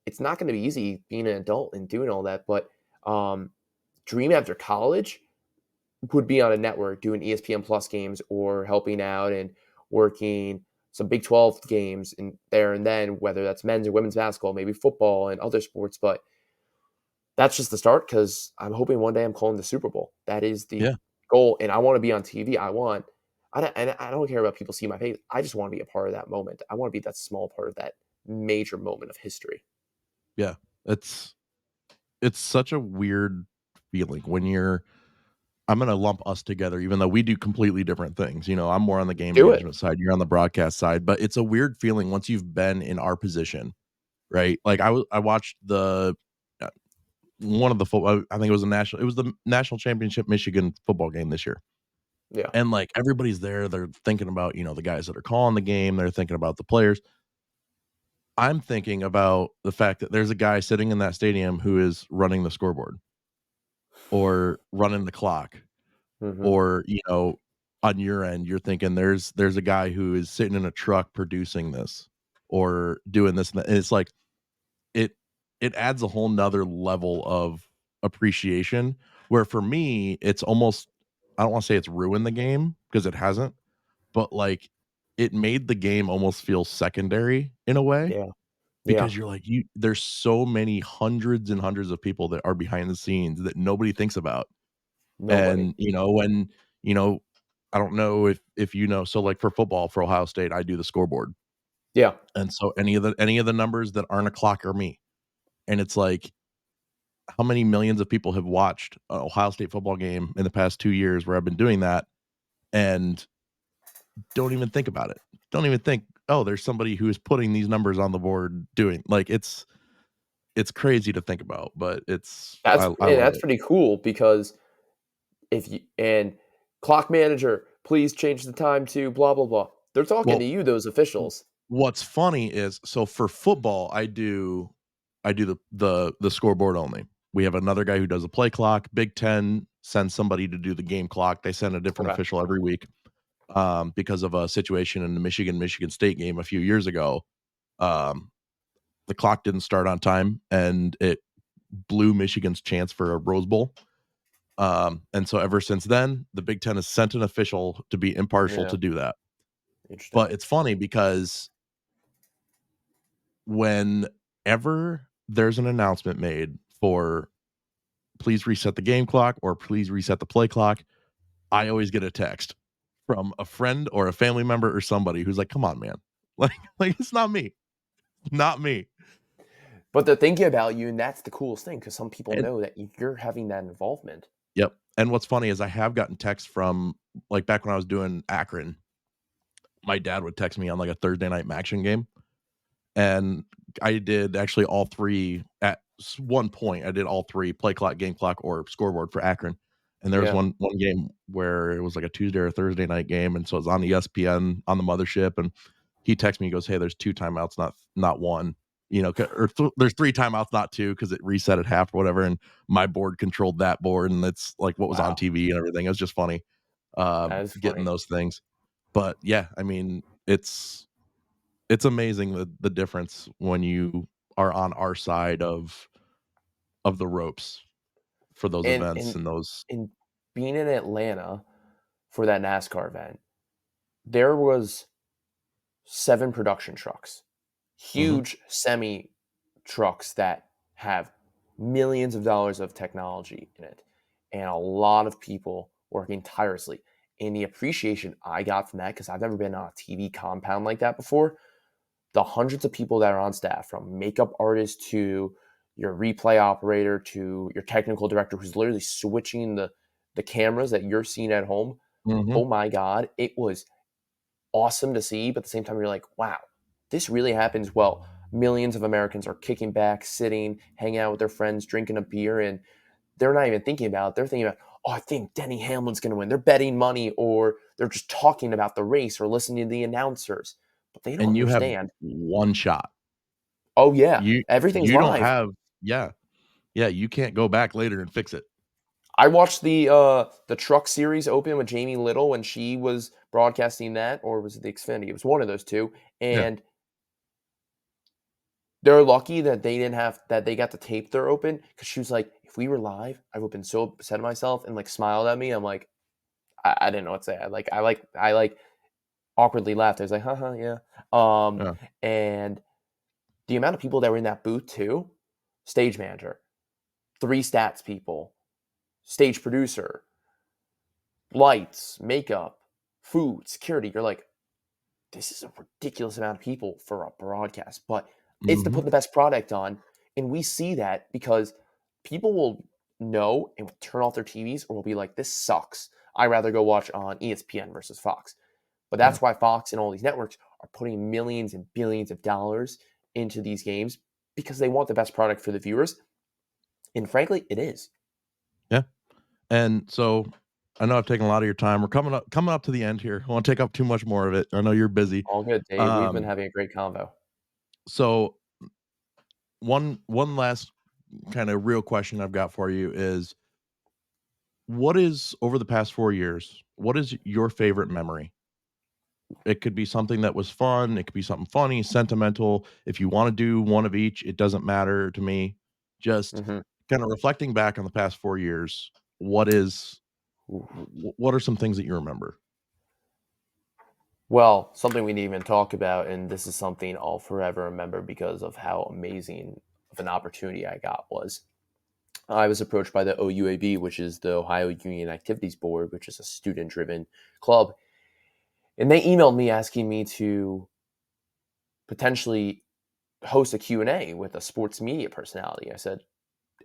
it's not going to be easy being an adult and doing all that. But um, dream after college would be on a network doing ESPN Plus games or helping out and working some Big 12 games in there and then, whether that's men's or women's basketball, maybe football and other sports. But that's just the start because I'm hoping one day I'm calling the Super Bowl. That is the Yeah. goal, and I want to be on TV. I don't care about people see my face. I just want to be a part of that moment. I want to be that small part of that major moment of history. Yeah. It's it's such a weird feeling when you're I'm gonna lump us together, even though we do completely different things. I'm more on the game Do it. management side, you're on the broadcast side, but it's a weird feeling once you've been in our position, right? Like I watched the one of the football. I think it was the national championship Michigan football game this year. Yeah. And like everybody's there, they're thinking about, the guys that are calling the game, they're thinking about the players. I'm thinking about the fact that there's a guy sitting in that stadium who is running the scoreboard or running the clock Hmm. or, on your end, you're thinking there's a guy who is sitting in a truck producing this or doing this and that. And it's like it it adds a whole nother level of appreciation where for me, it's almost I don't want to say it's ruined the game because it hasn't, but like it made the game almost feel secondary in a way Yeah. Yeah. because you're like there's so many hundreds and hundreds of people that are behind the scenes that nobody thinks about. Nobody. And, you know, I don't know if so like for football for Ohio State, I do the scoreboard. Yeah. And so any of the numbers that aren't a clock are me. And it's like, how many millions of people have watched an Ohio State football game in the past 2 years where I've been doing that and don't even think about it. Don't even think, "Oh, there's somebody who is putting these numbers on the board doing" like, it's crazy to think about, but I love That's it. pretty cool because if you and clock manager, please change the time to blah blah blah. They're talking Well, to you, those officials. what's funny is so for football, I do the scoreboard only. We have another guy who does a play clock. Big Ten sends somebody to do the game clock. They send a different Okay. official every week, because of a situation in the Michigan State game a few years ago. Um, the clock didn't start on time, and it blew Michigan's chance for a Rose Bowl. And so ever since then, the Big Ten has sent an official to be impartial Yeah. to do that. Interesting. But it's funny because whenever there's an announcement made for please reset the game clock or please reset the play clock, I always get a text from a friend or a family member or somebody who's like, "Come on, man." Like it's not me. Not me. But they're thinking about you, and that's the coolest thing because some people And know that you're having that involvement. yep. And what's funny is I have gotten texts from like back when I was doing Akron, my dad would text me on like a Thursday night action game. And I did actually all 3 at one point. I did all 3 play clock, game clock, or scoreboard for Akron. And there was Yeah. one game where it was like a Tuesday or Thursday night game, and so it was on ESPN on the mothership, and he texts me, he goes, "Hey, there's 2 timeouts, not 1." There's 3 timeouts, not 2, because it reset at half or whatever, and my board controlled that board, and it's like what was on Wow. TV and everything. It was just funny, That is getting funny. those things. But yeah, I mean, it's amazing the difference when you are on our side of the ropes for those And events and and those and being in Atlanta for that NASCAR event, there was 7 production trucks, mhm, huge semi trucks that have millions of dollars of technology in it, and a lot of people working tirelessly. And the appreciation I got from that, because I've never been on a TV compound like that before, the hundreds of people that are on staff, from makeup artists to your replay operator to your technical director who's literally switching the cameras that you're seeing at home. mhm, Oh my god, it was awesome to see, but at the same time you're like, wow. this really happens. Well, millions of Americans are kicking back, sitting, hanging out with their friends, drinking a beer, and they're not even thinking about it. They're thinking about, oh, I think Denny Hamlin's going to win. They're betting money, or they're just talking about the race or listening to the announcers. But they don't And you have understand. one shot. Oh yeah, You everything's you don't live. have yeah. Yeah, you can't go back later and fix it. I watched the Truck Series open with Jamie Little when she was broadcasting that, or was it the Xfinity? It was one of those two, Yeah. and they're lucky that they didn't have that they got to tape their open because she was like, if we were live, I would have been so upset at myself and like smiled at me. I'm like, I didn't know what to say. I awkwardly laughed. I was like, haha, yeah. Um, Yeah. and the amount of people that were in that booth too, stage manager, three stats people, stage producer, lights, makeup, food, security. You're like, this is a ridiculous amount of people for a broadcast, but it's to Mhm. put the best product on. And we see that because people will know and will turn off their TVs or will be like, this sucks. I'd rather go watch on ESPN versus Fox. But Yeah. that's why Fox and all these networks are putting millions and billions of dollars into these games because they want the best product for the viewers. And frankly, it is. Yeah. And so I know I've taken a lot of your time. We're coming up to the end here. I won't take up too much more of it. I know you're busy. All good, Dave. We've been Um, having a great convo. so one last kind of real question I've got for you is what is over the past 4 years, what is your favorite memory? It could be something that was fun, it could be something funny, sentimental. If you wanna do one of each, it doesn't matter to me. Just Mhm. kinda reflecting back on the past 4 years, what is what are some things that you remember? Well, something we didn't even talk about, and this is something I'll forever remember because of how amazing of an opportunity I got was I was approached by the OUAB, which is the Ohio Union Activities Board, which is a student-driven club, and they emailed me asking me to potentially host a Q&A with a sports media personality. I said,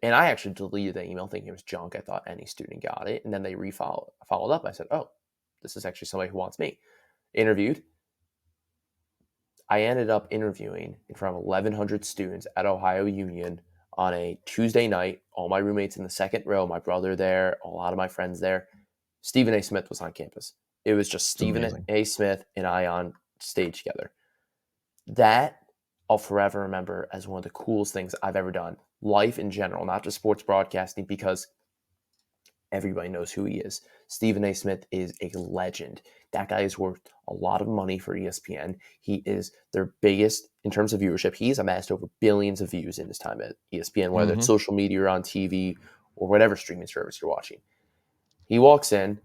and I actually deleted the email thinking it was junk. I thought any student got it, and then they followed up. I said, oh, this is actually somebody who wants me. Interviewed, I ended up interviewing in front of 1,100 students at Ohio Union on a Tuesday night. All my roommates in the second row, my brother there, a lot of my friends there. Stephen A. Smith was on campus. It was just It's Stephen amazing. A. Smith and I on stage together. That I'll forever remember as one of the coolest things I've ever done. Life in general, not just sports broadcasting, because everybody knows who he is. Stephen A. Smith is a legend. That guy is worth a lot of money for ESPN. He is their biggest in terms of viewership. He's amassed over billions of views in his time at ESPN, whether it's Mhm. social media or on TV or whatever streaming service you're watching. He walks in,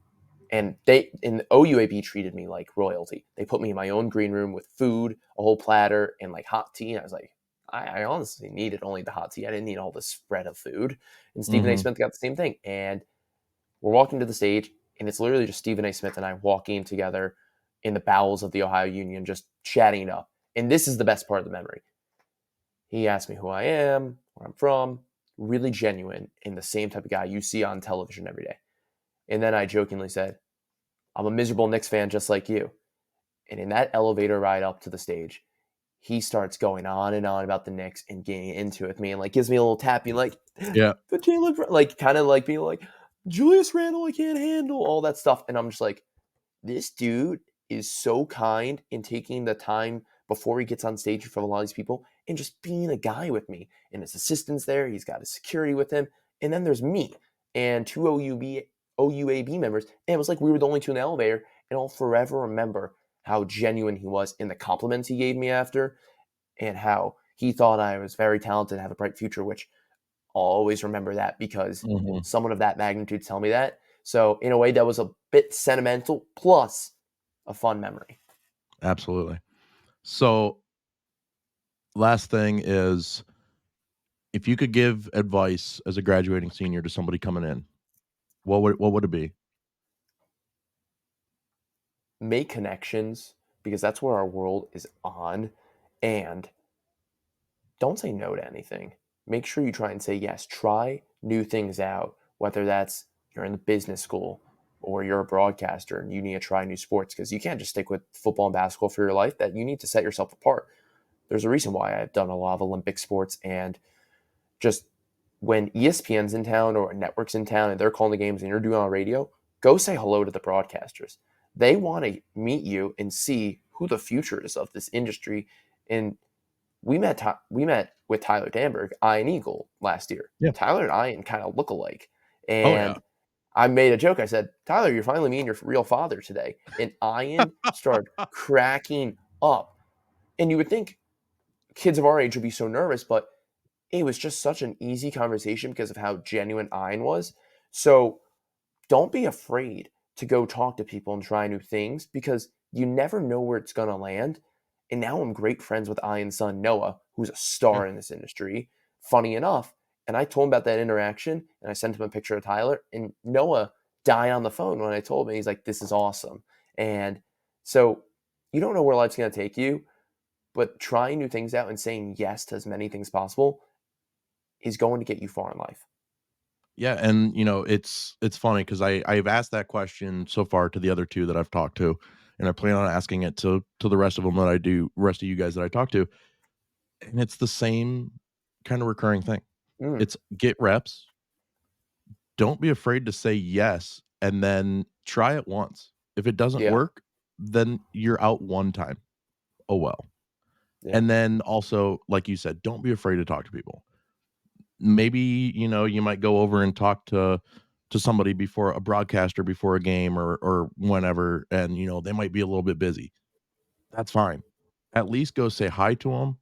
and they in OUAB treated me like royalty. They put me in my own green room with food, a whole platter, and like hot tea. And I was like, I honestly needed only the hot tea. I didn't need all this spread of food. And Stephen A. Mhm. Smith got the same thing. And we're walking to the stage, and it's literally just Stephen A. Smith and I walking together in the bowels of the Ohio Union, just chatting it up. And this is the best part of the memory. He asked me who I am, where I'm from, really genuine and the same type of guy you see on television every day. And then I jokingly said, I'm a miserable Knicks fan just like you. And in that elevator ride up to the stage, he starts going on and on about the Knicks and getting into it with me and like gives me a little tapping, like, Yeah. but Jalen, like kind of like being like, Julius Randle, I can't handle all that stuff. And I'm just like, this dude is so kind in taking the time before he gets on stage in front of a lot of these people and just being a guy with me. And his assistant's there. He's got his security with him. And then there's me and two OUAB members. And it was like we were the only two in the elevator. And I'll forever remember how genuine he was in the compliments he gave me after and how he thought I was very talented and have a bright future, which I'll always remember that because Mhm. someone of that magnitude tell me that. So in a way, that was a bit sentimental plus a fun memory. Absolutely. So, last thing is if you could give advice as a graduating senior to somebody coming in, what would it be? Make connections because that's where our world is on. And don't say no to anything. Make sure you try and say yes. Try new things out, whether that's you're in the business school or you're a broadcaster and you need to try new sports because you can't just stick with football and basketball for your life. That you need to set yourself apart. There's a reason why I've done a lot of Olympic sports, and just when ESPN's in town or a network's in town and they're calling the games and you're doing on radio, go say hello to the broadcasters. They want to meet you and see who the future is of this industry. And we met with Tyler Danberg, Iron Eagle, last year. Yeah. Tyler and Ian kind of look alike, Oh yeah. and I made a joke. I said, "Tyler, you're finally meeting your real father today," and Ian started cracking up. And you would think kids of our age would be so nervous, but it was just such an easy conversation because of how genuine Ian was. So don't be afraid to go talk to people and try new things because you never know where it's going to land. And now I'm great friends with Ian's son, Noah, who's a Yeah. star in this industry. Funny enough. And I told him about that interaction and I sent him a picture of Tyler. And Noah died on the phone when I told him. He's like, this is awesome. And so you don't know where life's going to take you, but trying new things out and saying yes to as many things possible is going to get you far in life. Yeah, and it's funny because I've asked that question so far to the other two that I've talked to, and I plan on asking it to the rest of them that I do, rest of you guys that I talk to, and it's the same kind of recurring thing. Mm, It's get reps. Don't be afraid to say yes, and then try it once. If it doesn't yeah. work, then you're out one time. Oh well. Yeah. And then also, like you said, don't be afraid to talk to people. Maybe you might go over and talk to somebody before a broadcaster before a game or whenever, and they might be a little bit busy. That's fine. At least go say hi to them,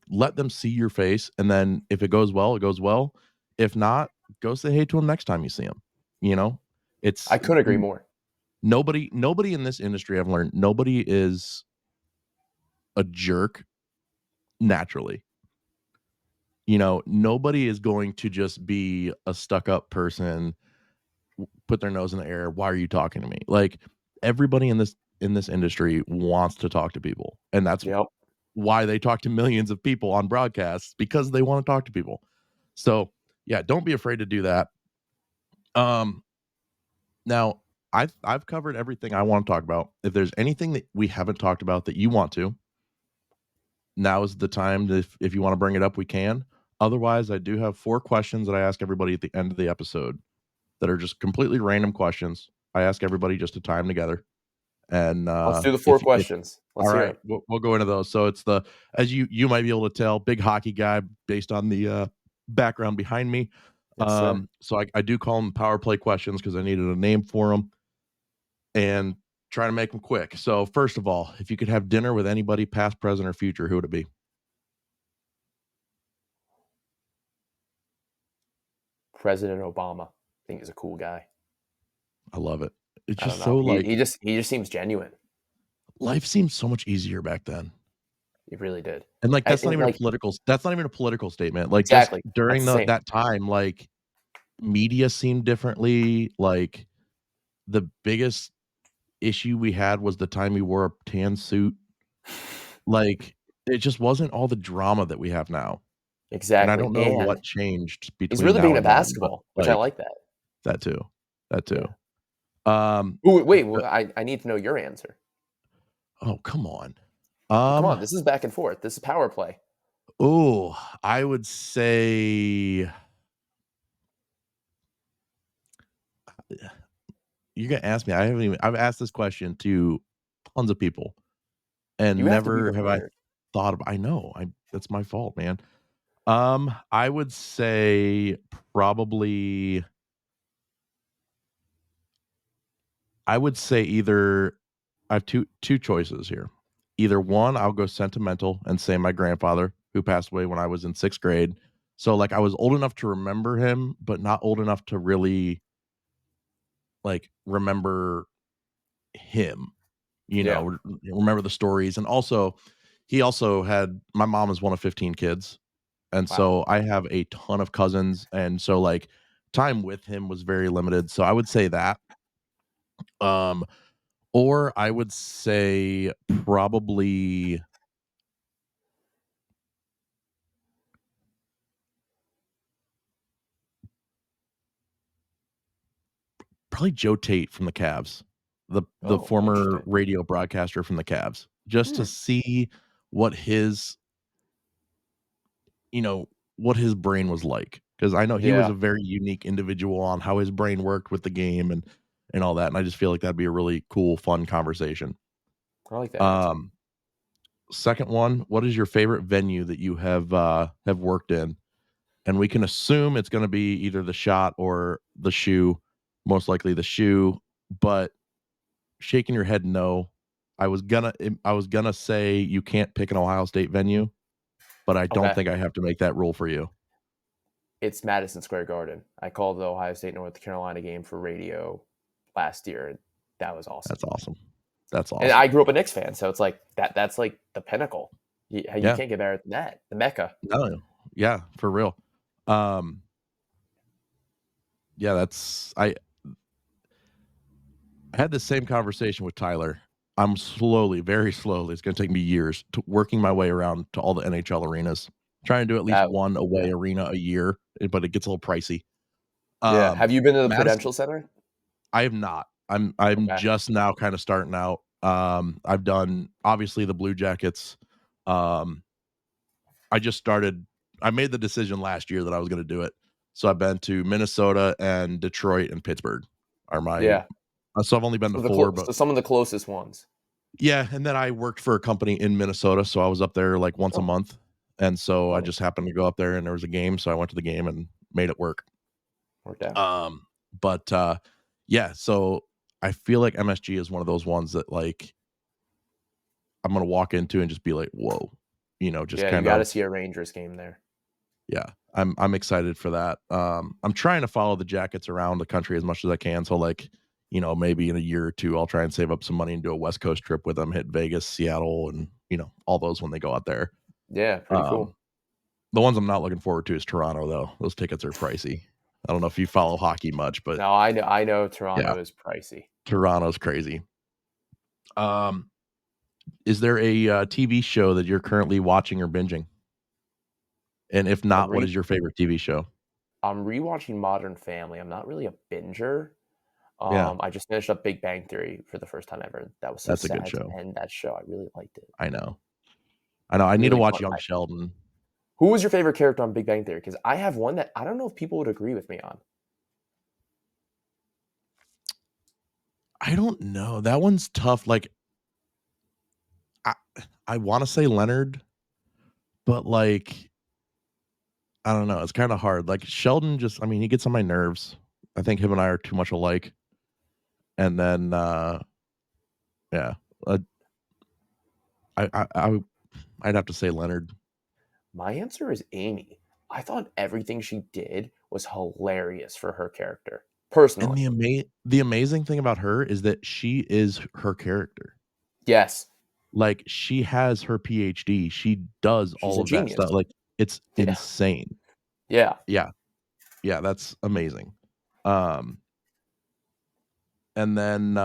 let them see your face, and then if it goes well, it goes well. If not, go say hey to them next time you see them. you know I it's couldn't agree more. nobody in this industry, I've learned, nobody is a jerk naturally. Nobody is going to just be a stuck up person, put their nose in the air. Why are you talking to me? Like, everybody in this industry wants to talk to people, and that's Yep. why they talk to millions of people on broadcasts, because they want to talk to people. So yeah, don't be afraid to do that. Um, Now, I've covered everything I want to talk about. If there's anything that we haven't talked about that you want to, now is the time. If you want to bring it up, we can. Otherwise, I do have 4 questions that I ask everybody at the end of the episode that are just completely random questions. I ask everybody just to time together. And Let's do the four if questions. all Let's hear right, them. we'll go into those. So it's as you might be able to tell, big hockey guy based on the background behind me. Yes, sir. So I do call them power play questions because I needed a name for them and try to make them quick. So first of all, if you could have dinner with anybody, past, present, or future, who would it be? President Obama. I think he's a cool guy. I love it. It's I don't just so know. He like he just he just seems genuine. life seemed so much easier back then. He really did. And like And, and like that's not even a political statement. Like, just exactly. That's during the the same. that time, like, media seemed differently. Like, the biggest issue we had was the time he wore a tan suit. Like, it just wasn't all the drama that we have now. And I Exactly. don't know And what changed he's between really big now into and then, but basketball, which I like like that. that too. That too. Yeah. Um Ooh, wait. Well, I need to know your answer. oh, come on. Well, come on. This is back and forth. This is power play. Oh, I would say you're gonna ask me. I've asked this question to tons of people, You and have to be never have I prepared. thought of. I know. I That's my fault, man. I would say probably. I would say either I have two choices here. Either one, I'll go sentimental and say my grandfather, who passed away when I was in 6th grade. So, like, I was old enough to remember him, but not old enough to really, like, remember him, Yeah. remember the stories. And also, he also had my mom is one of 15 kids. And Wow. so I have a ton of cousins. And so, like, time with him was very limited. So I would say that. Um, or I would say probably probably Joe Tate from the Cavs, the Oh, former interesting. radio broadcaster from the Cavs, just to Hmm. see what his, you know, what his brain was like, because I know he was Yeah, a very unique individual on how his brain worked with the game and all that, and I just feel like that'd be a really cool, fun conversation. I like that answer. Um, Second one, what is your favorite venue that you have worked in? And we can assume it's gonna be either the Shot or the Shoe, most likely the Shoe, but shaking your head no. I was gonna say you can't pick an Ohio State venue, but I don't Okay. think I have to make that rule for you. It's Madison Square Garden. I called the Ohio State North Carolina game for radio last year, and that was awesome. That's awesome. That's And I awesome. grew up a Knicks fan, so it's like that's like the pinnacle. You Yeah. can't get better than that. The Mecca. No. Yeah, for real. Um, yeah, that's I had the same conversation with Tyler. I'm slowly, very slowly, it's gonna take me years to working my way around to all the NHL arenas. Trying to do at least That one away yeah. arena a year, but it gets a little pricey. Yeah. Have you been to the Madison, Prudential Center? I have not. I'm Okay. just now kinda starting out. I've done, obviously, the Blue Jackets. Um, I just started I made the decision last year that I was gonna do it. So I've been to Minnesota and Detroit and Pittsburgh are my Yeah. so I've only been to So 4, but so some of the closest ones. yeah, and then I worked for a company in Minnesota, so I was up there, like, once a Oh, month, and so I funny. just happened to go up there and there was a game, so I went to the game and made it work. Worked out. Um, but yeah, so I feel like MSG is one of those ones that, like, I'm gonna walk into and just be like, "Whoa," just Yeah, you kind gotta of see a Rangers game there. yeah, I'm excited for that. I'm trying to follow the Jackets around the country as much as I can, so, like, maybe in a year or 2, I'll try and save up some money and do a West Coast trip with them, hit Vegas, Seattle, and, all those when they go out there. Yeah, pretty Um, cool. the ones I'm not looking forward to is Toronto, though. Those tickets are pricey. I don't know if you follow hockey much, but No, I know yeah, Toronto is pricey. Toronto's crazy. Um, is there a, TV show that you're currently watching or binging? And if I'm not, what re is your favorite TV show? I'm rewatching Modern Family. I'm not really a binger. Yeah, I just finished up Big Bang Theory for the first time ever. That was so that's a good sad to show. end that show. I really liked it. I know. I know, I need to Really watch fun. Young Sheldon. Who was your favorite character on Big Bang Theory? Because I have one that I don't know if people would agree with me on. I don't know, that one's tough, like, I I wanna say Leonard, but, like, I don't know, it's kinda hard, like, Sheldon just I mean, he gets on my nerves. I think him and I are too much alike, and then, yeah, uh, I I'd have to say Leonard. My answer is Amy. I thought everything she did was hilarious for her character, And personally. the amazing thing about her is that she is her character. Yes, Like, she has her PhD, she does she's all a of that genius. stuff, like, it's Yeah, insane. yeah. Yeah, yeah, that's amazing. Um, and then,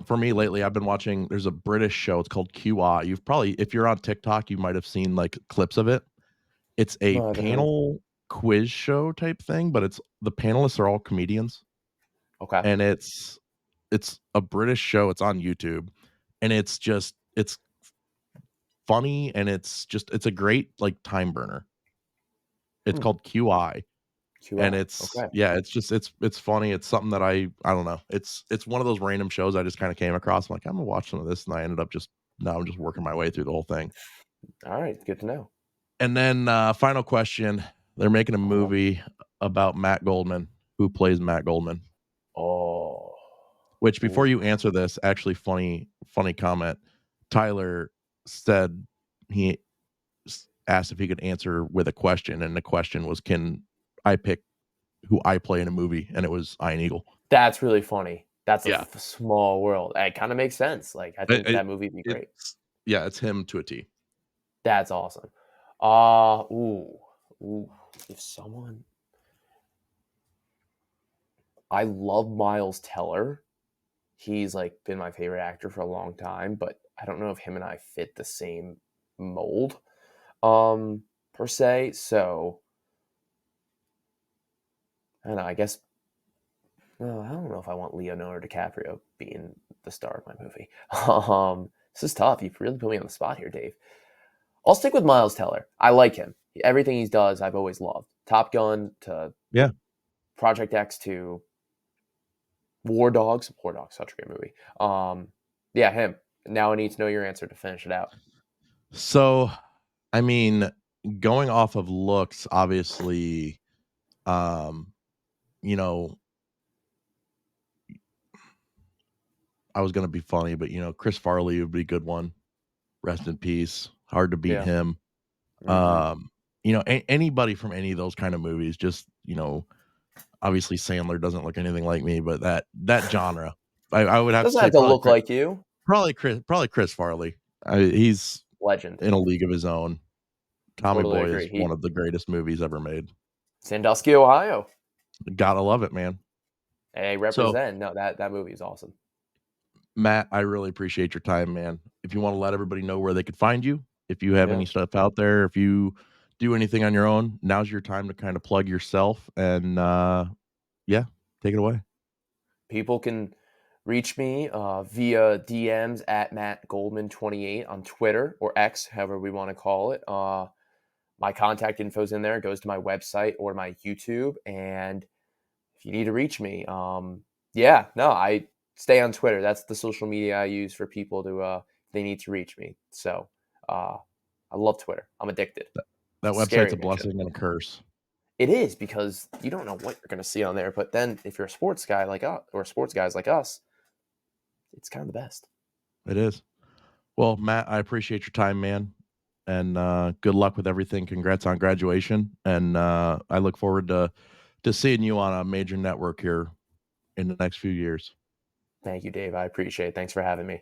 for me lately, I've been watching there's a British show, it's called QI. You've probably if you're on TikTok, you might have seen, like, clips of it. It's a No, I haven't heard. panel quiz show type thing, but it's the panelists are all comedians, Okay. and it's a British show, it's on YouTube, and it's funny, and it's a great, like, time burner. It's Hmm. called QI, and QI. it's Okay. yeah, it's just it's funny, it's something that I don't know. It's one of those random shows I just kinda came across, I'm like, "I'm gonna watch some of this," and I ended up just now I'm just working my way through the whole thing. All right. Good to know. And then, final question, they're making a Uh-huh. movie about Matt Goldman. Who plays Matt Goldman? Oh. Which before Ooh. you answer this, actually funny comment. Tyler said he asked if he could answer with a question, and the question was, "Can I pick who I play in a movie?" And it was Iron Eagle. That's really funny. That's a Yeah. small world. It kinda makes sense. Like, I think It that movie would be great. it's yeah, it's him to a T. That's awesome. Ooh, ooh. If someone I love Miles Teller. He's, like, been my favorite actor for a long time, but I don't know if him and I fit the same mold, per se, so I don't know, I guess well, I don't know if I want Leonardo DiCaprio being the star of my movie. This is tough. You've really put me on the spot here, Dave. I'll stick with Miles Teller. I like him. Everything he does, I've always loved. Top Gun to Yeah. Project X to War Dogs. War Dogs, such a great movie. Yeah, him. Now I need to know your answer to finish it out. So, I mean, going off of looks, obviously, um, you know, I was gonna be funny, but Chris Farley would be a good one. Rest in peace. Hard to beat Yeah. him. Hmm. Um, anybody from any of those kind of movies, just obviously Sandler doesn't look anything like me, but that genre, I would have to Doesn't say have to look like you. probably Chris Farley. He's Legend. in a league of his own. Tommy Totally Boy agree. is one of the greatest movies ever made. Sandusky, Ohio. Gotta love it, man. Hey, So, represent. No, that movie is awesome. Matt, I really appreciate your time, man. If you want to let everybody know where they could find you, if you have Yeah. any stuff out there, if you do anything on your own, now's your time to kind of plug yourself and yeah, take it away. People can reach me via DMs at Matt Goldman 28 on Twitter or X, however we want to call it. My contact info's in there. It goes to my website or my YouTube. And if you need to reach me, yeah, no, I stay on Twitter. That's the social media I use for people to if they need to reach me. So uh, I love Twitter. I'm addicted. That It's a website's scary a addiction. blessing and a curse. It is because you don't know what you're going to see on there. But then if you're a sports guy like us or sports guys like us, it's kind of the best. It is. Well, Matt, I appreciate your time, man. And good luck with everything. Congrats on graduation. And I look forward to seeing you on a major network here in the next few years. Thank you, Dave. I appreciate it. Thanks for having me.